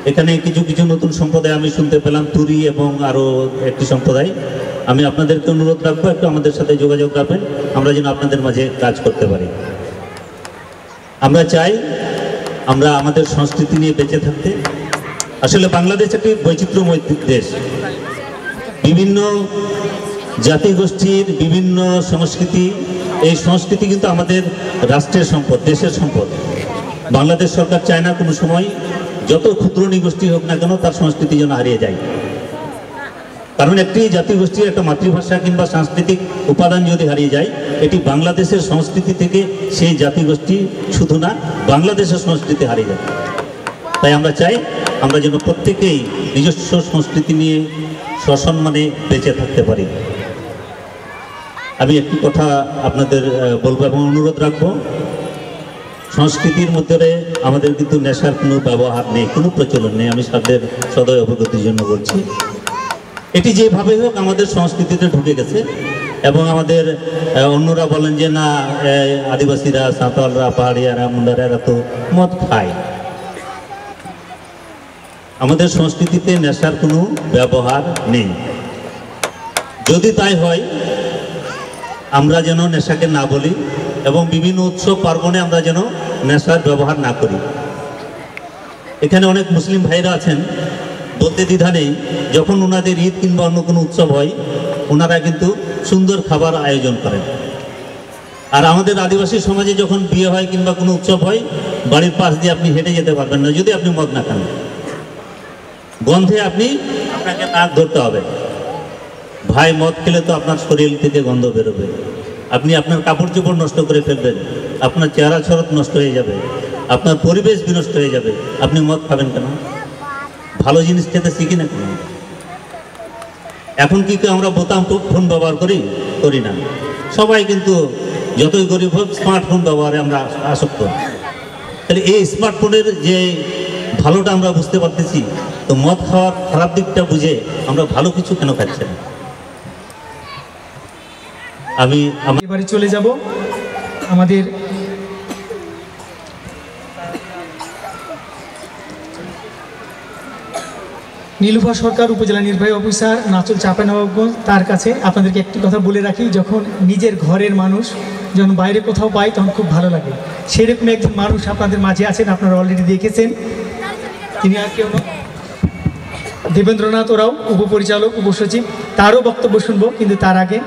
এখানে কিছু কিছু নতুন সম্প্রদায় আমি শুনতে পেলাম, তুরি এবং আরও একটি সম্প্রদায়। আমি আপনাদেরকে অনুরোধ রাখবো একটু আমাদের সাথে যোগাযোগ রাখবেন, আমরা যেন আপনাদের মাঝে কাজ করতে পারি। আমরা চাই আমরা আমাদের সংস্কৃতি নিয়ে বেঁচে থাকতে। আসলে বাংলাদেশ একটি বৈচিত্র্যময় দেশ, বিভিন্ন জাতিগোষ্ঠীর বিভিন্ন সংস্কৃতি, এই সংস্কৃতি কিন্তু আমাদের রাষ্ট্রের সম্পদ, দেশের সম্পদ। বাংলাদেশ সরকার চায় না কোনো সময় যত ক্ষুদ্র নৃগোষ্ঠী হোক না কেন তার সংস্কৃতি যেন হারিয়ে যায়। কারণ একটি জাতিগোষ্ঠীর একটা মাতৃভাষা কিংবা সাংস্কৃতিক উপাদান যদি হারিয়ে যায়, এটি বাংলাদেশের সংস্কৃতি থেকে সেই জাতিগোষ্ঠী শুধু না বাংলাদেশের সংস্কৃতি হারিয়ে যায়। তাই আমরা চাই আমরা যেন প্রত্যেকেই নিজস্ব সংস্কৃতি নিয়ে সসম্মানে বেঁচে থাকতে পারি। আমি একটি কথা আপনাদের বলবো এবং অনুরোধ রাখবো, সংস্কৃতির মধ্যে আমাদের কিন্তু নেশার কোনো ব্যবহার নেই, কোনো প্রচলন নেই। আমি তাদের সদয় অবগতির জন্য বলছি। এটি যেভাবে হোক আমাদের সংস্কৃতিতে ঢুকে গেছে এবং আমাদের অন্যরা বলেন যে না, আদিবাসীরা, সাঁওতালরা, পাহাড়িয়ারা, মুন্ডারা এরা তো মদ খায়। আমাদের সংস্কৃতিতে নেশার কোনো ব্যবহার নেই। যদি তাই হয় আমরা যেন নেশাকে না বলি এবং বিভিন্ন উৎসব পার্বণে আমরা যেন নেশার ব্যবহার না করি। এখানে অনেক মুসলিম ভাইরা আছেন, বলতে দ্বিধা নেই, যখন ওনাদের ঈদ কিংবা অন্য কোনো উৎসব হয় ওনারা কিন্তু সুন্দর খাবার আয়োজন করেন। আর আমাদের আদিবাসী সমাজে যখন বিয়ে হয় কিংবা কোনো উৎসব হয়, বাড়ির পাশ দিয়ে আপনি হেঁটে যেতে পারবেন না যদি আপনি মদ না খান। গন্ধে আপনাকে নাক ধরতে হবে। ভাই, মদ খেলে তো আপনার শরীর থেকে গন্ধ বেরোবে, আপনি আপনার কাপড় চোপড় নষ্ট করে ফেলবেন, আপনার চেহারা ছরত নষ্ট হয়ে যাবে, আপনার পরিবেশ বিনষ্ট হয়ে যাবে। আপনি মদ খাবেন কেন? ভালো জিনিস খেতে শিখি না কেন? এখন কি আমরা বোতাম ফোন ব্যবহার করি না? সবাই কিন্তু যতই গরিব হোক স্মার্টফোন ব্যবহারে আমরা আসক্ত। তাহলে এই স্মার্টফোনের যে ভালোটা আমরা বুঝতে পারতেছি, তো মদ খাওয়ার খারাপ দিকটা বুঝে আমরা ভালো কিছু কেন খাচ্ছি না? আমি এবারে চলে যাব আমাদের নীলুফা সরকার, উপজেলা নির্বাহী অফিসার, নাচল চাঁপাইনবাবগঞ্জ। তার কাছে আপনাদেরকে একটি কথা বলে রাখি, যখন নিজের ঘরের মানুষ যখন বাইরে কোথাও পাই তখন খুব ভালো লাগে। সেরকম একজন মানুষ আপনাদের মাঝে আছেন, আপনারা অলরেডি দেখেছেন। তিনি আর কেউ নন, দেবেন্দ্রনাথ ওরাও, উপপরিচালক, উপসচিব। তারও বক্তব্য শুনব, কিন্তু তার আগে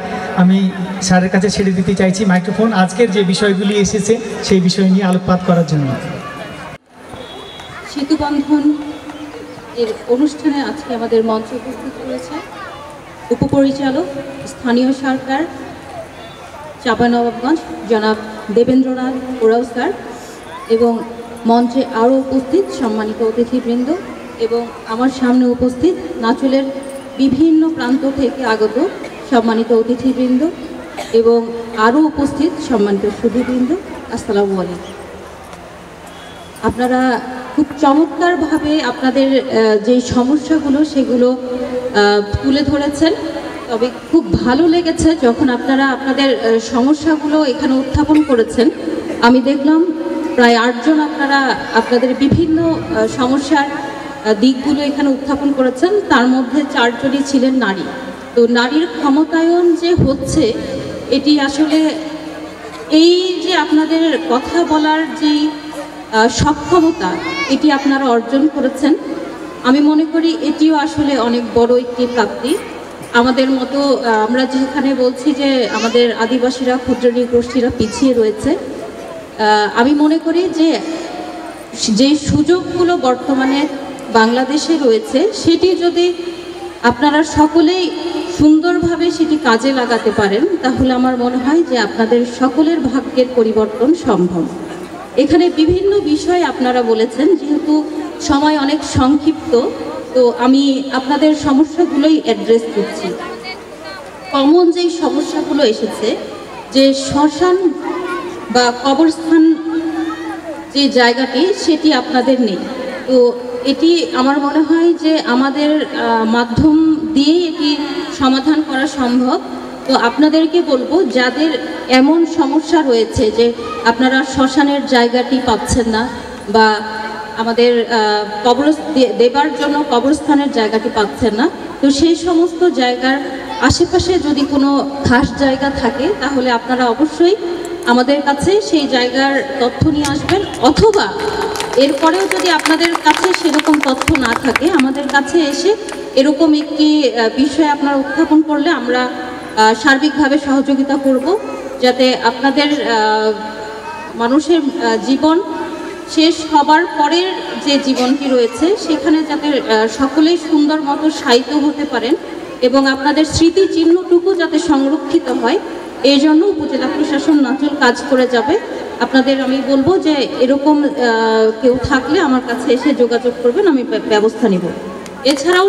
আমি স্যারের কাছে ছেড়ে দিতে চাইছি মাইক্রোফোন, আজকের যে বিষয়গুলি এসেছে সেই বিষয় নিয়ে আলোকপাত করার জন্য। সেতুবন্ধন এর অনুষ্ঠানে আজকে আমাদের মঞ্চে উপস্থিত রয়েছে উপপরিচালক, স্থানীয় সরকার, চাঁপাইনবাবগঞ্জ জনাব দেবেন্দ্রনাথ ওরাও স্যার, এবং মঞ্চে আরও উপস্থিত সম্মানিত অতিথিবৃন্দ এবং আমার সামনে উপস্থিত নাচলের বিভিন্ন প্রান্ত থেকে আগত সম্মানিত অতিথিবৃন্দ এবং আরও উপস্থিত সম্মানিত সুধীবৃন্দ, আসসালামু আলাইকুম। আপনারা খুব চমৎকারভাবে আপনাদের যে সমস্যাগুলো সেগুলো তুলে ধরেছেন, তবে খুব ভালো লেগেছে যখন আপনারা আপনাদের সমস্যাগুলো এখানে উত্থাপন করেছেন। আমি দেখলাম প্রায় 8 জন আপনারা আপনাদের বিভিন্ন সমস্যার দিকগুলো এখানে উত্থাপন করেছেন, তার মধ্যে 4 জনই ছিলেন নারী। তো নারীর ক্ষমতায়ন যে হচ্ছে, এটি আসলে এই যে আপনাদের কথা বলার যেই সক্ষমতা, এটি আপনারা অর্জন করেছেন। আমি মনে করি এটিও আসলে অনেক বড় একটি প্রাপ্তি। আমাদের মতো আমরা যেখানে বলছি যে আমাদের আদিবাসীরা, ক্ষুদ্র নৃগোষ্ঠীরা পিছিয়ে রয়েছে, আমি মনে করি যে সুযোগগুলো বর্তমানে বাংলাদেশে রয়েছে সেটি যদি আপনারা সকলেই সুন্দরভাবে সেটি কাজে লাগাতে পারেন, তাহলে আমার মনে হয় যে আপনাদের সকলের ভাগ্যের পরিবর্তন সম্ভব। এখানে বিভিন্ন বিষয় আপনারা বলেছেন, যেহেতু সময় অনেক সংক্ষিপ্ত, তো আমি আপনাদের সমস্যাগুলোই অ্যাড্রেস করছি। কমন যেই সমস্যাগুলো এসেছে, যে শ্মশান বা কবরস্থান যে জায়গাটি, সেটি আপনাদের নেই। তো এটি আমার মনে হয় যে আমাদের মাধ্যম দিয়েই এটি সমাধান করা সম্ভব। তো আপনাদেরকে বলবো, যাদের এমন সমস্যা রয়েছে যে আপনারা শ্মশানের জায়গাটি পাচ্ছেন না, বা আমাদের দেবার জন্য কবরস্থানের জায়গাটি পাচ্ছেন না, তো সেই সমস্ত জায়গার আশেপাশে যদি কোনো খাস জায়গা থাকে, তাহলে আপনারা অবশ্যই আমাদের কাছে সেই জায়গার তথ্য নিয়ে আসবেন, অথবা এরপরেও যদি আপনাদের কাছে সেরকম তথ্য না থাকে, আমাদের কাছে এসে এরকম একটি বিষয় আপনারা উত্থাপন করলে আমরা সার্বিকভাবে সহযোগিতা করব, যাতে আপনাদের মানুষের জীবন শেষ হবার পরের যে জীবনটি রয়েছে, সেখানে যাতে সকলেই সুন্দর মতো শায়িত হতে পারেন এবং আপনাদের স্মৃতিচিহ্নটুকু যাতে সংরক্ষিত হয়, এই জন্য উপজেলা প্রশাসন নাচল কাজ করে যাবে। আপনাদের আমি বলবো যে এরকম কেউ থাকলে আমার কাছে এসে যোগাযোগ করবেন, আমি ব্যবস্থা নিব। এছাড়াও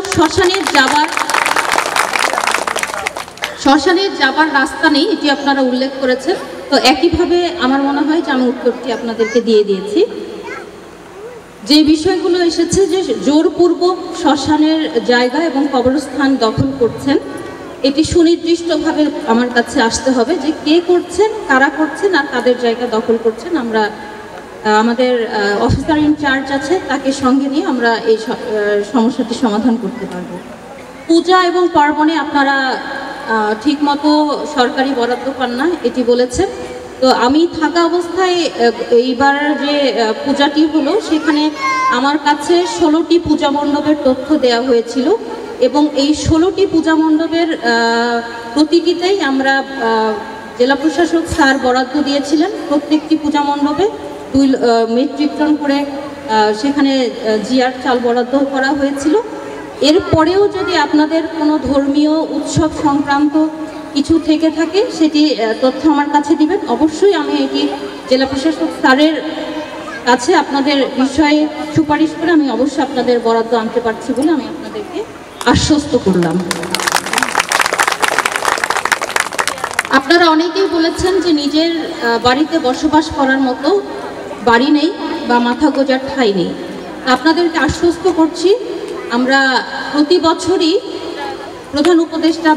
শ্মশানের যাবার রাস্তা নেই, এটি আপনারা উল্লেখ করেছেন। তো একইভাবে আমার মনে হয় যে আমি উত্তরটি আপনাদেরকে দিয়ে দিয়েছি। যে বিষয়গুলো এসেছে, যে জোরপূর্বক শ্মশানের জায়গা এবং কবরস্থান দখল করছেন, এটি সুনির্দিষ্টভাবে আমার কাছে আসতে হবে যে কে করছেন, কারা করছেন, আর কাদের জায়গা দখল করছেন। আমরা আমাদের অফিসার ইনচার্জ আছে, তাকে সঙ্গে নিয়ে আমরা এই সমস্যাটি সমাধান করতে পারব। পূজা এবং পার্বণে আপনারা ঠিকমতো সরকারি বরাদ্দ পান না, এটি বলেছেন। তো আমি থাকা অবস্থায় এইবার যে পূজাটি হলো, সেখানে আমার কাছে 16টি পূজা মণ্ডপের তথ্য দেওয়া হয়েছিল, এবং এই 16টি পূজা মণ্ডপের প্রতিটিতেই আমরা জেলা প্রশাসক স্যার বরাদ্দ দিয়েছিলেন। প্রত্যেকটি পূজা মণ্ডপে 2 মেট্রিক টন করে সেখানে জিআর চাল বরাদ্দ করা হয়েছিল। এরপরেও যদি আপনাদের কোনো ধর্মীয় উৎসব সংক্রান্ত কিছু থেকে থাকে, সেটি তথ্য আমার কাছে দিবেন। অবশ্যই আমি এটি জেলা প্রশাসক স্যারের কাছে আপনাদের বিষয়ে সুপারিশ করে আমি অবশ্যই আপনাদের বরাদ্দ আনতে পারছি বলে আমি আপনাদেরকে আশ্বস্ত করলাম। আপনারা অনেকেই বলেছেন যে নিজের বাড়িতে বসবাস করার মতো বাড়ি নেই বা মাথা গোঁজার ঠাঁই নেই। আপনাদেরকে আশ্বস্ত করছি, আমরা প্রতি বছরই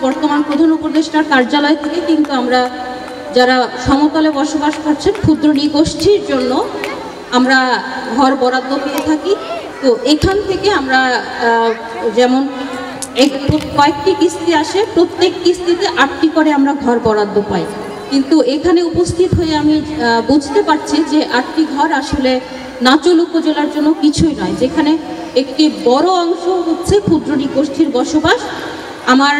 বর্তমান প্রধান উপদেষ্টার কার্যালয় থেকে কিন্তু আমরা যারা সমতলে বসবাস করছেন ক্ষুদ্র নিগোষ্ঠীর জন্য আমরা ঘর বরাদ্দ পেয়ে থাকি। তো এখান থেকে আমরা যেমন কয়েকটি কিস্তি আসে, প্রত্যেক কিস্তিতে 8টি করে আমরা ঘর বরাদ্দ পাই। কিন্তু এখানে উপস্থিত হয়ে আমি বুঝতে পারছি যে 8টি ঘর আসলে নাচল উপজেলার জন্য কিছুই নয়, যেখানে একটি বড় অংশ হচ্ছে ক্ষুদ্র নিগোষ্ঠীর বসবাস। আমার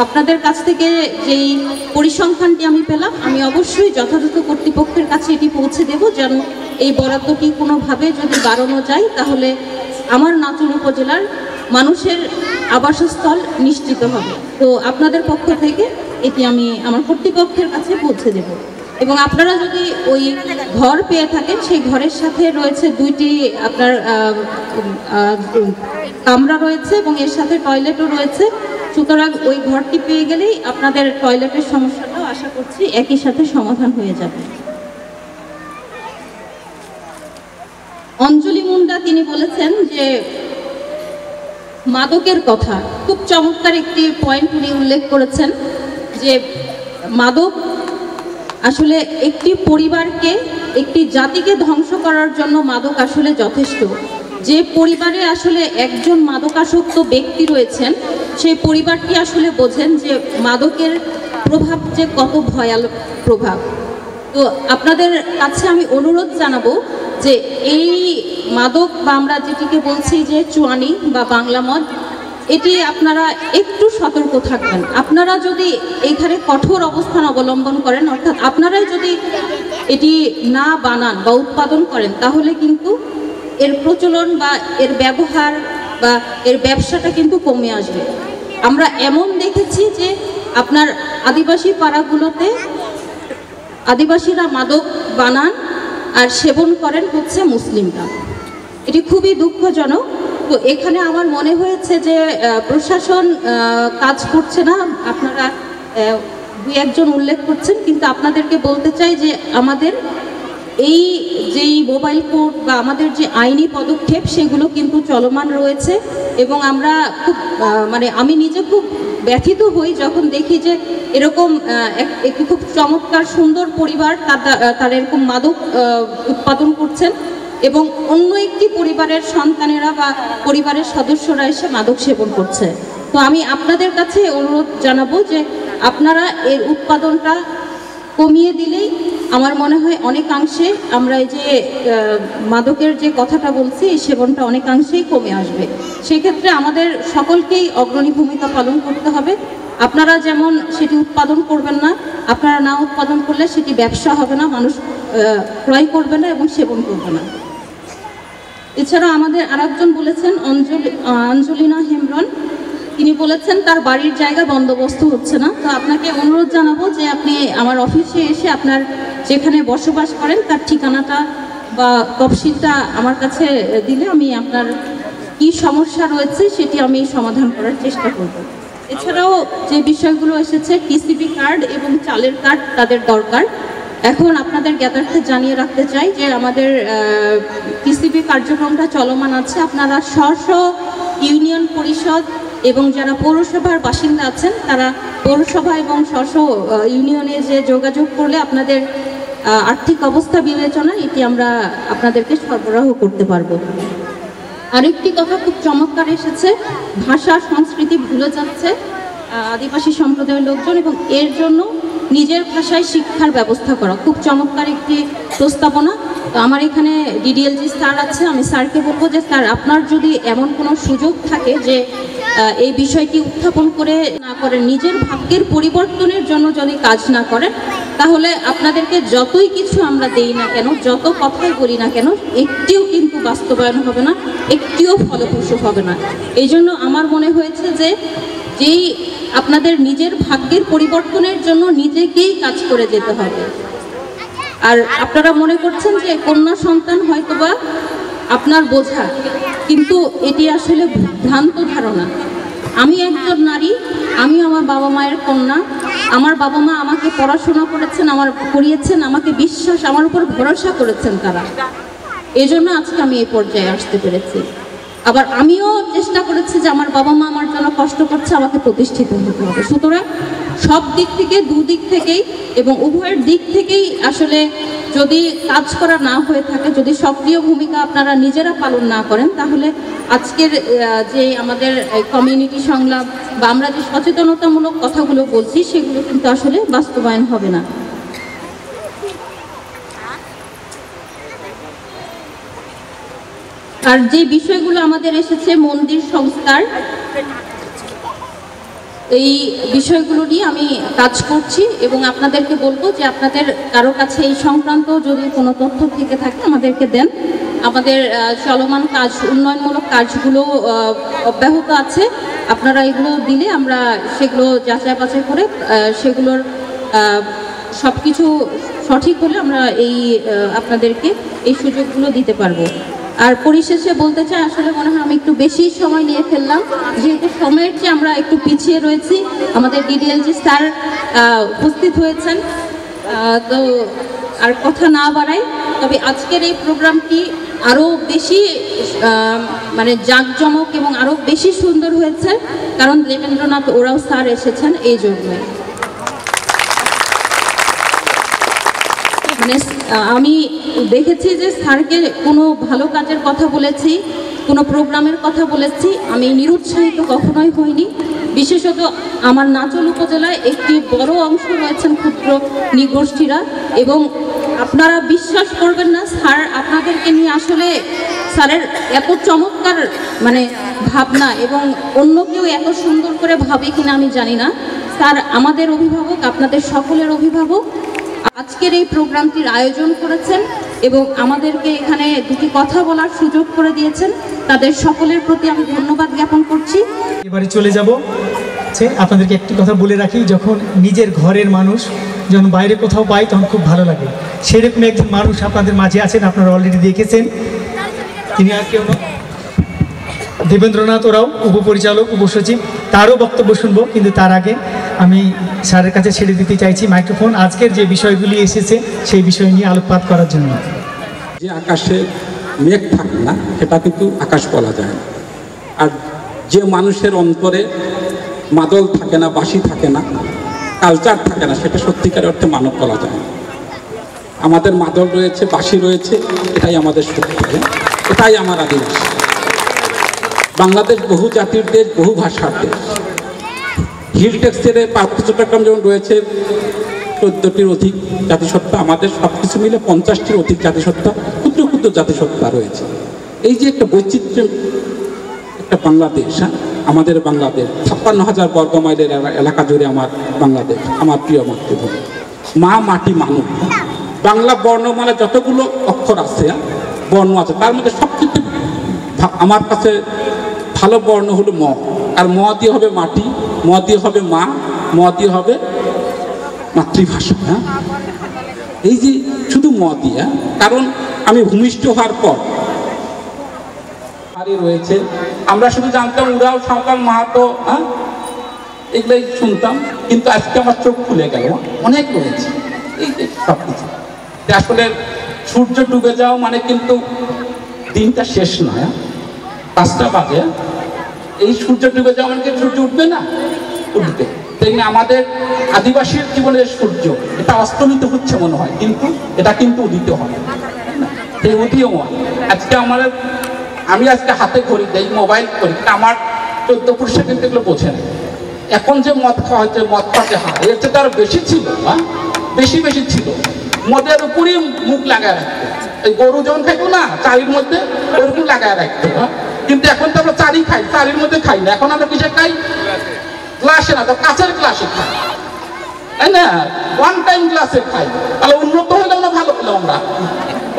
আপনাদের কাছ থেকে যেই পরিসংখ্যানটি আমি পেলাম, আমি অবশ্যই যথাযথ কর্তৃপক্ষের কাছে এটি পৌঁছে দেব, যেন এই বরাদ্দটি কোনোভাবে যদি বাড়ানো যায়, তাহলে আমার নাচল উপজেলার মানুষের আবাসস্থল নিশ্চিত হবে। তো আপনাদের পক্ষ থেকে এটি আমি আমার কর্তৃপক্ষের কাছে পৌঁছে দেব। এবং আপনারা যদি ওই ঘর পেয়ে থাকেন, সেই ঘরের সাথে রয়েছে 2টি আপনার কামরা রয়েছে এবং এর সাথে টয়লেটও রয়েছে। সুতরাং ওই ঘরটি পেয়ে গেলেই আপনাদের টয়লেটের সমস্যাটাও আশা করছি একই সাথে সমাধান হয়ে যাবে। অঞ্জলি মুন্ডা তিনি বলেছেন যে মাদকের কথা, খুব চমৎকার একটি পয়েন্ট উনি উল্লেখ করেছেন যে মাদক আসলে একটি পরিবারকে, একটি জাতিকে ধ্বংস করার জন্য মাদক আসলে যথেষ্ট। যে পরিবারে আসলে একজন মাদকাসক্ত ব্যক্তি রয়েছেন, সেই পরিবারটি আসলে বোঝেন যে মাদকের প্রভাব যে কত ভয়ানক প্রভাব। তো আপনাদের কাছে আমি অনুরোধ জানাবো যে এই মাদক বা আমরা যেটিকে বলছি যে চুয়ানি বা বাংলা মদ, এটি আপনারা একটু সতর্ক থাকবেন। আপনারা যদি এখানে কঠোর অবস্থান অবলম্বন করেন, অর্থাৎ আপনারাই যদি এটি না বানান বা উৎপাদন করেন, তাহলে কিন্তু এর প্রচলন বা এর ব্যবহার বা এর ব্যবসাটা কিন্তু কমে আসবে। আমরা এমন দেখেছি যে আপনার আদিবাসী পাড়াগুলোতে আদিবাসীরা মাদক বানান আর সেবন করেন হচ্ছে মুসলিমরা। এটি খুবই দুঃখজনক। তো এখানে আমার মনে হয়েছে যে প্রশাসন কাজ করছে না, আপনারা দুই একজন উল্লেখ করছেন, কিন্তু আপনাদেরকে বলতে চাই যে আমাদের এই যেই মোবাইল কোর্ট বা আমাদের যে আইনি পদক্ষেপ সেগুলো কিন্তু চলমান রয়েছে এবং আমরা খুব মানে আমি নিজে খুব ব্যথিত হই যখন দেখি যে এরকম একটি খুব চমৎকার সুন্দর পরিবার তারা এরকম মাদক উৎপাদন করছেন এবং অন্য একটি পরিবারের সন্তানেরা বা পরিবারের সদস্যরা এসে মাদক সেবন করছে। তো আমি আপনাদের কাছে অনুরোধ জানাবো যে আপনারা এর উৎপাদনটা কমিয়ে দিলেই আমার মনে হয় অনেকাংশে আমরা এই যে মাদকের যে কথাটা বলছি এই সেবনটা অনেকাংশেই কমে আসবে। সেক্ষেত্রে আমাদের সকলকেই অগ্রণী ভূমিকা পালন করতে হবে। আপনারা যেমন সেটি উৎপাদন করবেন না, আপনারা না উৎপাদন করলে সেটি ব্যবসা হবে না, মানুষ ক্রয় করবে না এবং সেবন করবে না। এছাড়া আমাদের আরেকজন বলেছেন অঞ্জলিনা হেমব্রম, তিনি বলেছেন তার বাড়ির জায়গা বন্দোবস্ত হচ্ছে না। তো আপনাকে অনুরোধ জানাবো যে আপনি আমার অফিসে এসে আপনার যেখানে বসবাস করেন তার ঠিকানাটা বা তফসিলটা আমার কাছে দিলে আমি আপনার কি সমস্যা রয়েছে সেটি আমি সমাধান করার চেষ্টা করব। এছাড়াও যে বিষয়গুলো এসেছে টিসিবি কার্ড এবং চালের কার্ড তাদের দরকার। এখন আপনাদের জ্ঞাতার্থে জানিয়ে রাখতে চাই যে আমাদের টিসিবি কার্যক্রমটা চলমান আছে। আপনারা স্ব ইউনিয়ন পরিষদ এবং যারা পৌরসভার বাসিন্দা আছেন তারা পৌরসভা এবং স্ব ইউনিয়নে যে যোগাযোগ করলে আপনাদের আর্থিক অবস্থা বিবেচনা এটি আমরা আপনাদেরকে সরবরাহ করতে পারবো। আরেকটি কথা খুব চমৎকার এসেছে, ভাষা সংস্কৃতি ভুলে যাচ্ছে আদিবাসী সম্প্রদায়ের লোকজন এবং এর জন্য নিজের ভাষায় শিক্ষার ব্যবস্থা করা, খুব চমৎকার একটি প্রস্তাবনা। তো আমার এখানে ডিডিএলজি স্যার আছে, আমি স্যারকে বলবো যে স্যার আপনার যদি এমন কোনো সুযোগ থাকে যে এই বিষয়টি উত্থাপন করে না করেন, নিজের ভাগ্যের পরিবর্তনের জন্য যদি কাজ না করেন তাহলে আপনাদেরকে যতই কিছু আমরা দেই না কেন, যত কথাই বলি না কেন, একটিও কিন্তু বাস্তবায়ন হবে না, একটিও ফলপ্রসূ হবে না। এই জন্য আমার মনে হয়েছে যে যেই আপনাদের নিজের ভাগ্যের পরিবর্তনের জন্য নিজেকেই কাজ করে যেতে হবে। আর আপনারা মনে করছেন যে কন্যা সন্তান হয়তোবা আপনার বোঝা, কিন্তু এটি আসলে ভ্রান্ত ধারণা। আমি একজন নারী, আমি আমার বাবা মায়ের কন্যা, আমার বাবা মা আমাকে পড়াশোনা করেছেন, করিয়েছেন, আমাকে বিশ্বাস, আমার উপর ভরসা করেছেন তারা, এজন্য আজকে আমি এই পর্যায়ে আসতে পেরেছি। আবার আমিও চেষ্টা করেছি যে আমার বাবা মা আমার জন্য কষ্ট করছে, আমাকে প্রতিষ্ঠিত হতে হবে। সুতরাং সব দিক থেকে, দুদিক থেকেই এবং উভয়ের দিক থেকেই আসলে যদি কাজ করা না হয়ে থাকে, যদি সক্রিয় ভূমিকা আপনারা নিজেরা পালন না করেন, তাহলে আজকের যে আমাদের কমিউনিটি সংলাপ বা আমরা যে সচেতনতামূলক কথাগুলো বলছি সেগুলো কিন্তু আসলে বাস্তবায়ন হবে না। আর যে বিষয়গুলো আমাদের এসেছে মন্দির সংস্কার, এই বিষয়গুলো নিয়ে আমি কাজ করছি এবং আপনাদেরকে বলবো যে আপনাদের কারো কাছে এই সংক্রান্ত যদি কোনো তথ্য থেকে থাকে আমাদেরকে দেন। আমাদের চলমান কাজ, উন্নয়নমূলক কাজগুলো অব্যাহত আছে, আপনারা এগুলো দিলে আমরা সেগুলো যাচাই বাছাই করে সেগুলোর সব কিছু সঠিক হলে আমরা আপনাদেরকে এই সুযোগগুলো দিতে পারবো। আর পরিশেষে বলতে চাই, আসলে মনে হয় আমি একটু বেশি সময় নিয়ে ফেললাম, যেহেতু সময়ের চেয়ে আমরা একটু পিছিয়ে রয়েছি। আমাদের ডিডিএলজি স্যার উপস্থিত হয়েছেন, তো আর কথা না বাড়াই, তবে আজকের এই প্রোগ্রামটি আরও বেশি মানে জাঁকজমক এবং আরও বেশি সুন্দর হয়েছে, কারণ দেবেন্দ্রনাথ ওরাও স্যার এসেছেন এই জন্য। মানে আমি দেখেছি যে স্যারকে কোনো ভালো কাজের কথা বলেছি, কোনো প্রোগ্রামের কথা বলেছি, আমি নিরুৎসাহিত কখনোই হইনি। বিশেষত আমার নাচল উপজেলায় একটি বড় অংশ রয়েছেন ক্ষুদ্র নৃগোষ্ঠীরা, এবং আপনারা বিশ্বাস করবেন না, স্যার আপনাদেরকে নিয়ে আসলে স্যারের এত চমৎকার মানে ভাবনা, এবং অন্য কেউ এত সুন্দর করে ভাবে কিনা আমি জানি না। স্যার আমাদের অভিভাবক, আপনাদের সকলের অভিভাবক। আজকের এই প্রোগ্রামটির আয়োজন করেছেন এবং আমাদেরকে এখানে দুটি কথা বলার সুযোগ করে দিয়েছেন, তাদের সকলের প্রতি আমি ধন্যবাদ জ্ঞাপন করছি। এবারে চলে যাব লাগছে। আপনাদেরকে একটি কথা বলে রাখি, যখন নিজের ঘরের মানুষ যখন বাইরে কোথাও পাই তখন খুব ভালো লাগে। সেরকম একজন মানুষ আপনাদের মাঝে আছেন, আপনারা অলরেডি দেখেছেন। তিনি আর কেউ নয়, দেবেন্দ্রনাথ ওরাও, উপপরিচালক, উপসচিব। তারও বক্তব্য শুনবো, কিন্তু তার আগে আমি স্যারের কাছে ছেড়ে দিতে চাইছি মাইক্রোফোন, আজকের যে বিষয়গুলি এসেছে সেই বিষয় নিয়ে আলোকপাত করার জন্য। যে আকাশে মেঘ থাকে না সেটা কিন্তু আকাশ বলা যায় না। আর যে মানুষের অন্তরে মাদল থাকে না, বাঁশি থাকে না, কালচার থাকে না, সেটা সত্যিকার অর্থে মানব বলা যায় না। আমাদের মাদল রয়েছে, বাঁশি রয়েছে, এটাই আমাদের শক্তি, এটাই আমার আদিবাসী। বাংলাদেশ বহু জাতির দেশ, বহু ভাষার দেশ। হিল টেক্সটের পার্বত্য চট্টগ্রাম যেমন রয়েছে 14টির অধিক জাতিসত্তা, আমাদের সব কিছু মিলে 50টির অধিক জাতিসত্তা, ক্ষুদ্র ক্ষুদ্র জাতিসত্তা রয়েছে। এই যে একটা বৈচিত্র্য একটা বাংলাদেশ, হ্যাঁ, আমাদের বাংলাদেশ 56,000 বর্গমাইলের এলাকা জুড়ে আমার বাংলাদেশ, আমার প্রিয় মাতৃভূমি। মা, মাটি, মানব, বাংলা বর্ণমালা যতগুলো অক্ষর আছে, বর্ণ আছে, তার মধ্যে সবচেয়ে আমার কাছে ভালো বর্ণ হলো ম। আর ম দিয়ে হবে মাটি, ম দিয়ে হবে মা, ম দিয়ে হবে মাতৃভাষা। হ্যাঁ, এই যে শুধু ম দিয়ে, কারণ আমি ভূমিষ্ঠ হওয়ার পর রয়েছে, আমরা শুধু জানতাম উরাও, সাঁওতাল, মাহাতো, হ্যাঁ, এগুলোই শুনতাম, কিন্তু আজকে আমার চোখ খুলে গেল, অনেক রয়েছে। এই যে সব কিছু আসলে সূর্য ডুবে যাও মানে কিন্তু দিনটা শেষ নয়, 5টা বাজে, এই সূর্য ডুবে যাওয়া মানে সূর্য উঠবে না, উঠবে। তেমনি আমাদের আদিবাসীর জীবনের সূর্য এটা অস্তমিত হচ্ছে মনে হয়, কিন্তু এটা কিন্তু উদিত হয়, এই উদীয়মান। আজকে আমি আজকে হাতে ঘড়ি দেই, মোবাইল করি, আমার 14 পুরুষে কিন্তু এগুলো বোঝে না। এখন যে মদ খাওয়া হচ্ছে, মদ খাওয়াতে হার, এর চেয়ে তার বেশি ছিল, বেশি বেশি ছিল। মদের উপরই মুখ লাগায় রাখতো, এই গরু যেমন খাইতো না চারির মধ্যে, ওরকম লাগায় রাখতো। কিন্তু এখন তো আমরা চারি খাই, চারির মধ্যে খাই না, এখন আমরা কিসে খাই? গ্লাসে না, তো কাঁচের গ্লাসে খাই, তাই না? 1 টাইম গ্লাসে খাই। তাহলে উন্নত হলে আমরা ভালো হলো, আমরা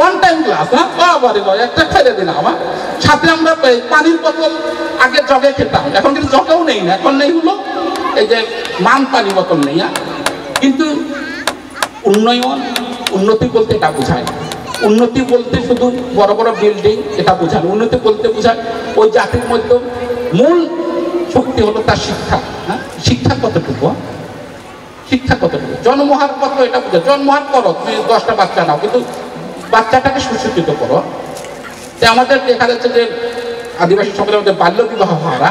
1 টাইম গ্লাস, হ্যাঁ, বাবারে বাবা, একটা খাইলে দিন আমার সাথে। আমরা পানির বোতল আগে জগে খেতাম, এখন কিন্তু জগেও নেই না, এখন নেই হলো এই যে মান পানি বোতল নেই। কিন্তু উন্নয়ন, উন্নতি বলতে এটা বোঝায়, উন্নতি বলতে শুধু বড় বড় বিল্ডিং এটা বোঝায়। উন্নতি বলতে বোঝায় ওই জাতির মধ্যে মূল শক্তি হলো তার শিক্ষা। হ্যাঁ, শিক্ষা কতটুকু, শিক্ষা কতটুকু, জন্মহার কত এটা বোঝায়। জন্মহার করো, তুমি 10টা বাচ্চা নাও, কিন্তু বাচ্চাটাকে সুশিক্ষিত করো। আমাদের দেখা যাচ্ছে যে আদিবাসী সম্প্রদায়ের মধ্যে বাল্য বিবাহ হারা,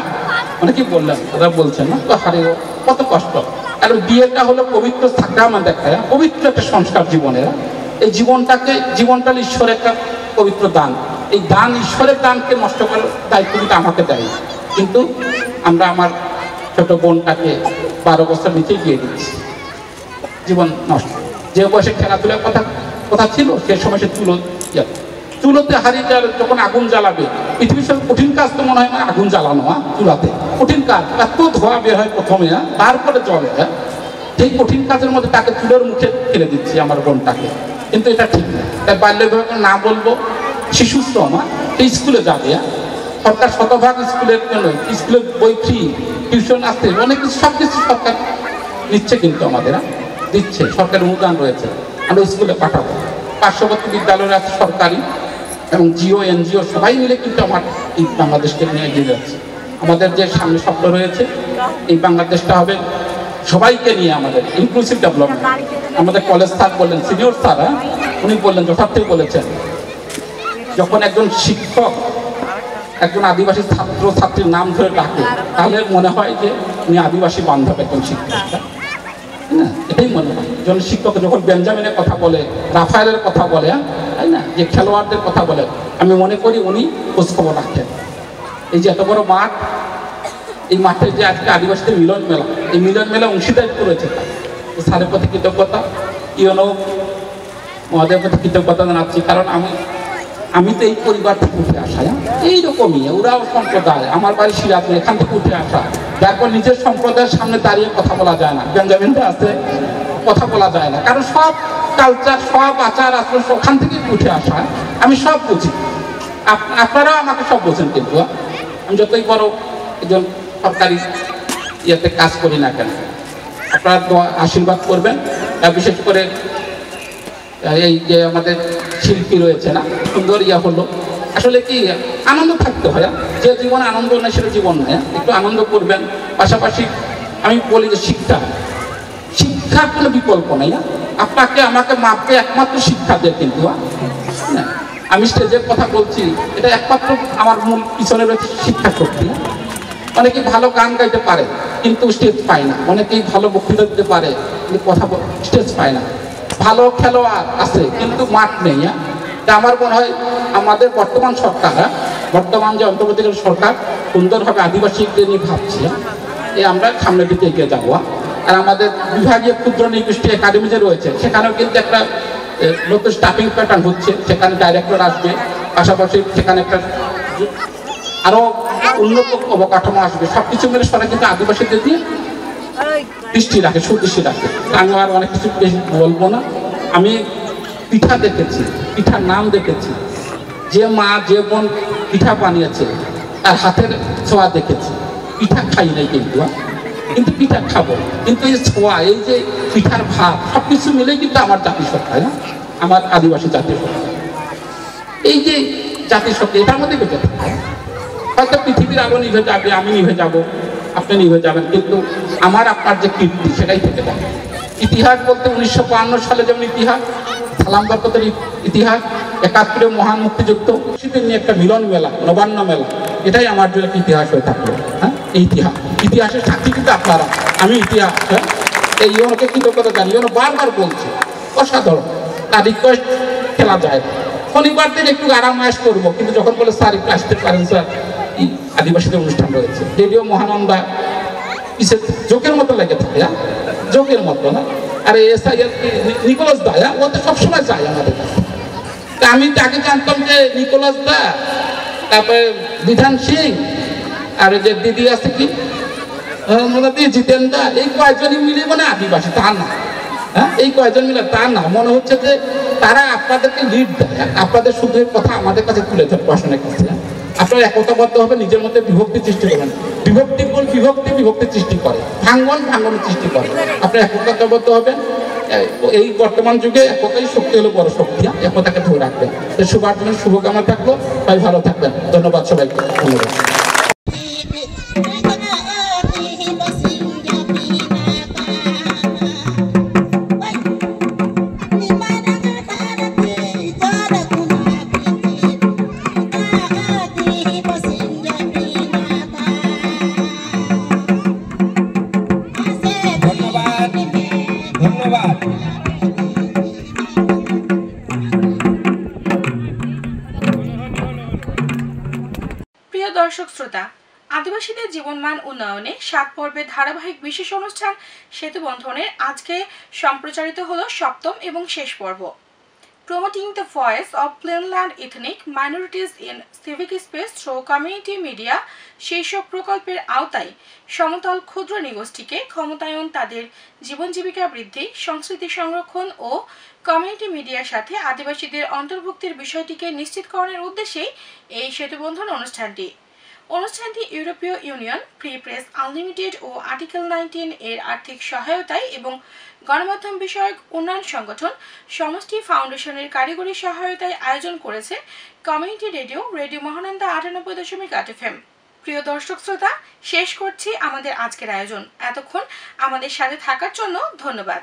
মানে কি বললাম, ওরা বলছেন না তো হারে, কত কষ্ট। কারণ বিয়েটা হলো পবিত্র সাক্রামেন্ট, দেখায় পবিত্র একটা সংস্কার জীবনের। এই জীবনটা ঈশ্বরের একটা পবিত্র দান। এই দান, ঈশ্বরের দানকে নষ্ট করার দায়িত্ব কিন্তু আমাকে দেয়, কিন্তু আমরা আমার ছোট বোনটাকে 12 বছর নিচে বিয়ে দিচ্ছি, জীবন নষ্ট। যে বয়সে খেলাধুলার কথা ছিল, সে সময় সে চুলোতে হারিয়ে যখন আগুন জ্বালাবে, পৃথিবীর সব কঠিন কাজ তো মনে হয় না আগুন জ্বালানো, চুলাতে কঠিন কাজ, এত ধোয়া বের হয় প্রথমে, তারপরে জলে। সেই কঠিন কাজের মধ্যে তাকে চুলের মুখে ফেলে দিচ্ছি আমার বোনটাকে, কিন্তু এটা ঠিক না। তাই বাল্য বিবাহ না বলবো, শিশু শ্রম, সেই স্কুলে যাবে। সরকার শতভাগ স্কুলের জন্য, স্কুলের বই ফ্রি, টিউশন আসছে, অনেক কিছু, সব কিছু সরকার নিচ্ছে, কিন্তু আমাদের দিচ্ছে, সরকারের অনুদান রয়েছে, আমরা স্কুলে পাঠাবো। পার্শ্ববর্তী বিদ্যালয় আছে সরকারি এবং জিও, এনজিও সবাই মিলে কিন্তু আমার এই বাংলাদেশকে নিয়ে এগিয়ে যাচ্ছে। আমাদের যে সামনে স্বপ্ন রয়েছে, এই বাংলাদেশটা হবে সবাইকে নিয়ে, আমাদের ইনক্লুসিভ ডেভেলপমেন্ট। আমাদের কলেজ স্যার বললেন, সিনিয়র স্যার, উনি বললেন, যথার্থই বলেছেন, যখন একজন শিক্ষক একজন আদিবাসী ছাত্র ছাত্রীর নাম ধরে ডাকে, তাহলে মনে হয় যে উনি আদিবাসী বান্ধব একজন শিক্ষক, না? এটাই মনে হয়। যখন শিক্ষক যখন বেঞ্জামিনের কথা বলে, রাফায়েলের কথা বলে, তাই না, যে খেলোয়াড়দের কথা বলে, আমি মনে করি উনি খোঁজখবর রাখেন। এই যে এত বড় মাঠ, এই মাঠে যে আজকে আদিবাসীদের মিলন মেলা, এই মিলন মেলা অংশীদারিত্ব রয়েছে, স্যারের প্রতি কৃতজ্ঞতা, ইউনো মহাদের প্রতি কৃতজ্ঞতা জানাচ্ছি। কারণ আমি তো এই পরিবার থেকে উঠে আসা, এইরকমই ওরাও সম্প্রদায়, আমার বাড়ি সিরাজপুর, এখান থেকে উঠে আসা, তারপর নিজের সম্প্রদায়ের সামনে দাঁড়িয়ে কথা বলা যায় না, বেঞ্জামিনটা আছে, কথা বলা যায় না, কারণ সব কালচার, সব আচার আচরণ ওখান থেকে উঠে আসা। আমি সব বুঝি, আপনারাও আমাকে সব বোঝেন, কিন্তু আমি যতই বড় একজন সরকারি ইয়েতে কাজ করি না কেন। আপনারা দোয়া আশীর্বাদ করবেন। বিশেষ করে এই যে আমাদের শিল্পী রয়েছে না, সুন্দর ইয়া হলো, আসলে কি আনন্দ থাকতে হয়, যে জীবনে আনন্দ নেই সেটা জীবন নয়, একটু আনন্দ করবেন। পাশাপাশি আমি বলি যে শিক্ষার কোনো বিকল্প নেই। আপনাকে আমাকে মাপকে একমাত্র শিক্ষা দেয়, কিন্তু আমি স্টেজের কথা বলছি, এটা একমাত্র আমার মূল পিছনে রয়েছে শিক্ষা শক্তি। অনেকেই ভালো গান গাইতে পারে কিন্তু স্টেজ পায় না, অনেকেই ভালো বক্তৃতা দিতে পারে কিন্তু কথা স্টেজ পায় না, ভালো খেলোয়াড় আছে কিন্তু মাঠ নেই। তা আমার মনে হয় আমাদের বর্তমান সরকার, বর্তমান যে অন্তর্বর্তীকালীন সরকার সুন্দরভাবে আদিবাসীদের নিয়ে ভাবছে, আমরা সামনের দিকে এগিয়ে যাবো। আর আমাদের বিভাগীয় ক্ষুদ্র নৃগোষ্ঠী একাডেমি যে রয়েছে সেখানেও কিন্তু একটা নতুন স্টাফিং প্যাটার্ন হচ্ছে, সেখানে ডাইরেক্টর আসবে, পাশাপাশি সেখানে একটা আরো উন্নত অবকাঠামো আসবে। সবকিছু মিলে সবাই কিন্তু আদিবাসীদের দিয়ে দৃষ্টি রাখে, সুদৃষ্টি রাখে। আমি আর অনেক কিছু বলবো না। আমি পিঠা দেখেছি, পিঠার নাম দেখেছি, যে মা যে বোন পিঠা বানিয়েছে তার হাতের ছোঁয়া দেখেছি। পিঠা খাই নাই কিন্তু পিঠা খাবো, কিন্তু এই ছোঁয়া, এই যে পিঠার ভাব, সবকিছু মিলেই কিন্তু আমার জাতিসত্তা, আমার আদিবাসী জাতিসত্তা। এই যে জাতিসত্তা এটার মধ্যে বেঁচে থাকে। হয়তো পৃথিবীর আলো নিভে যাবে, আমি নিভে যাব, আপনি নিভে যাবেন, কিন্তু আমার আপনার যে কীর্তি সেটাই থেকে যাবে। ইতিহাস বলতে 1952 সালে যেমন ইতিহাস, সালাম বরকতের ইতিহাস, 71 মহান মুক্তিযুদ্ধ, সেদিন নিয়ে একটা মিলন মেলা, নবান্ন মেলা, এটাই আমার জন্য ইতিহাস হয়ে থাকলো। হ্যাঁ, এই ইতিহাসের সাক্ষী কিন্তু আপনারা, আমি ইতিহাস, এই ইউনোকে কৃতজ্ঞতা জানি। ইউনো বারবার বলছে অসাধারণ, তার রিকোয়েস্ট খেলা যায়। শনিবার দিন একটু আরাম আয়েস করবো, কিন্তু যখন বলে স্যার একটু আসতে পারেন স্যার, আদিবাসীদের অনুষ্ঠান রয়েছে, রেডিও মহানন্দা কিসের জোকের মতো লেগে থাকে, জোকের মতো না। আর এসআইআর নিকোলাস দা, ও তো সবসময় যায় আমাদের কাছে। আমি তাকে জানতাম যে নিকোলাস দা, তারপরে বিধান সিং, আর যে দিদি আছে কি জিতেন দা, এই কয়েকজনই মিলে মানে আদিবাসী, তা না। হ্যাঁ, এই কয়েকজন মিলে তা না, মনে হচ্ছে যে তারা আপনাদেরকে লিড দেয়, আপনাদের সুখের কথা আমাদের কাছে তুলে ধরে প্রশ্নের কাছে। আপনারা একতাবদ্ধ হবে, নিজের মধ্যে বিভক্তি সৃষ্টি করবেন। বিভক্তি সৃষ্টি করে, ভাঙ্গন সৃষ্টি করে। আপনারা একতাবদ্ধ হবেন। এই বর্তমান যুগে একতাই শক্তি হলো বড় শক্তি, একতাকে ধরে রাখবেন। শুভার জন্য শুভকামনা থাকলো, সবাই ভালো থাকবেন। ধন্যবাদ সবাইকে, ধন্যবাদ। দর্শক শ্রোতা, আদিবাসীদের জীবনমান উন্নয়নে 7 পর্বের ধারাবাহিক বিশেষ অনুষ্ঠান সেতু বন্ধনের আজকে সম্প্রচারিত হলো 7ম এবং শেষ পর্ব। Promoting the voice of plainland ethnic minorities in civic space through community media শীর্ষক প্রকল্পের আওতায় সমতল ক্ষুদ্র নৃগোষ্ঠীকে ক্ষমতায়ন, তাদের জীবন জীবিকা বৃদ্ধি, সংস্কৃতি সংরক্ষণ ও কমিউনিটি মিডিয়ার সাথে আদিবাসীদের অন্তর্ভুক্তির বিষয়টিকে নিশ্চিতকরণের উদ্দেশ্যেই এই সেতুবন্ধন অনুষ্ঠানটি ইউরোপীয় ইউনিয়ন, ফ্রি প্রেস আনলিমিটেড ও আর্টিকেল 19 এর আর্থিক সহায়তায় এবং গণমাধ্যম বিষয়ক উন্নয়ন সংগঠন সমষ্টি ফাউন্ডেশনের কারিগরি সহায়তায় আয়োজন করেছে কমিউনিটি রেডিও মহানন্দা 98.8 FM। প্রিয় দর্শক শ্রোতা, শেষ করছি আমাদের আজকের আয়োজন। এতক্ষণ আমাদের সাথে থাকার জন্য ধন্যবাদ।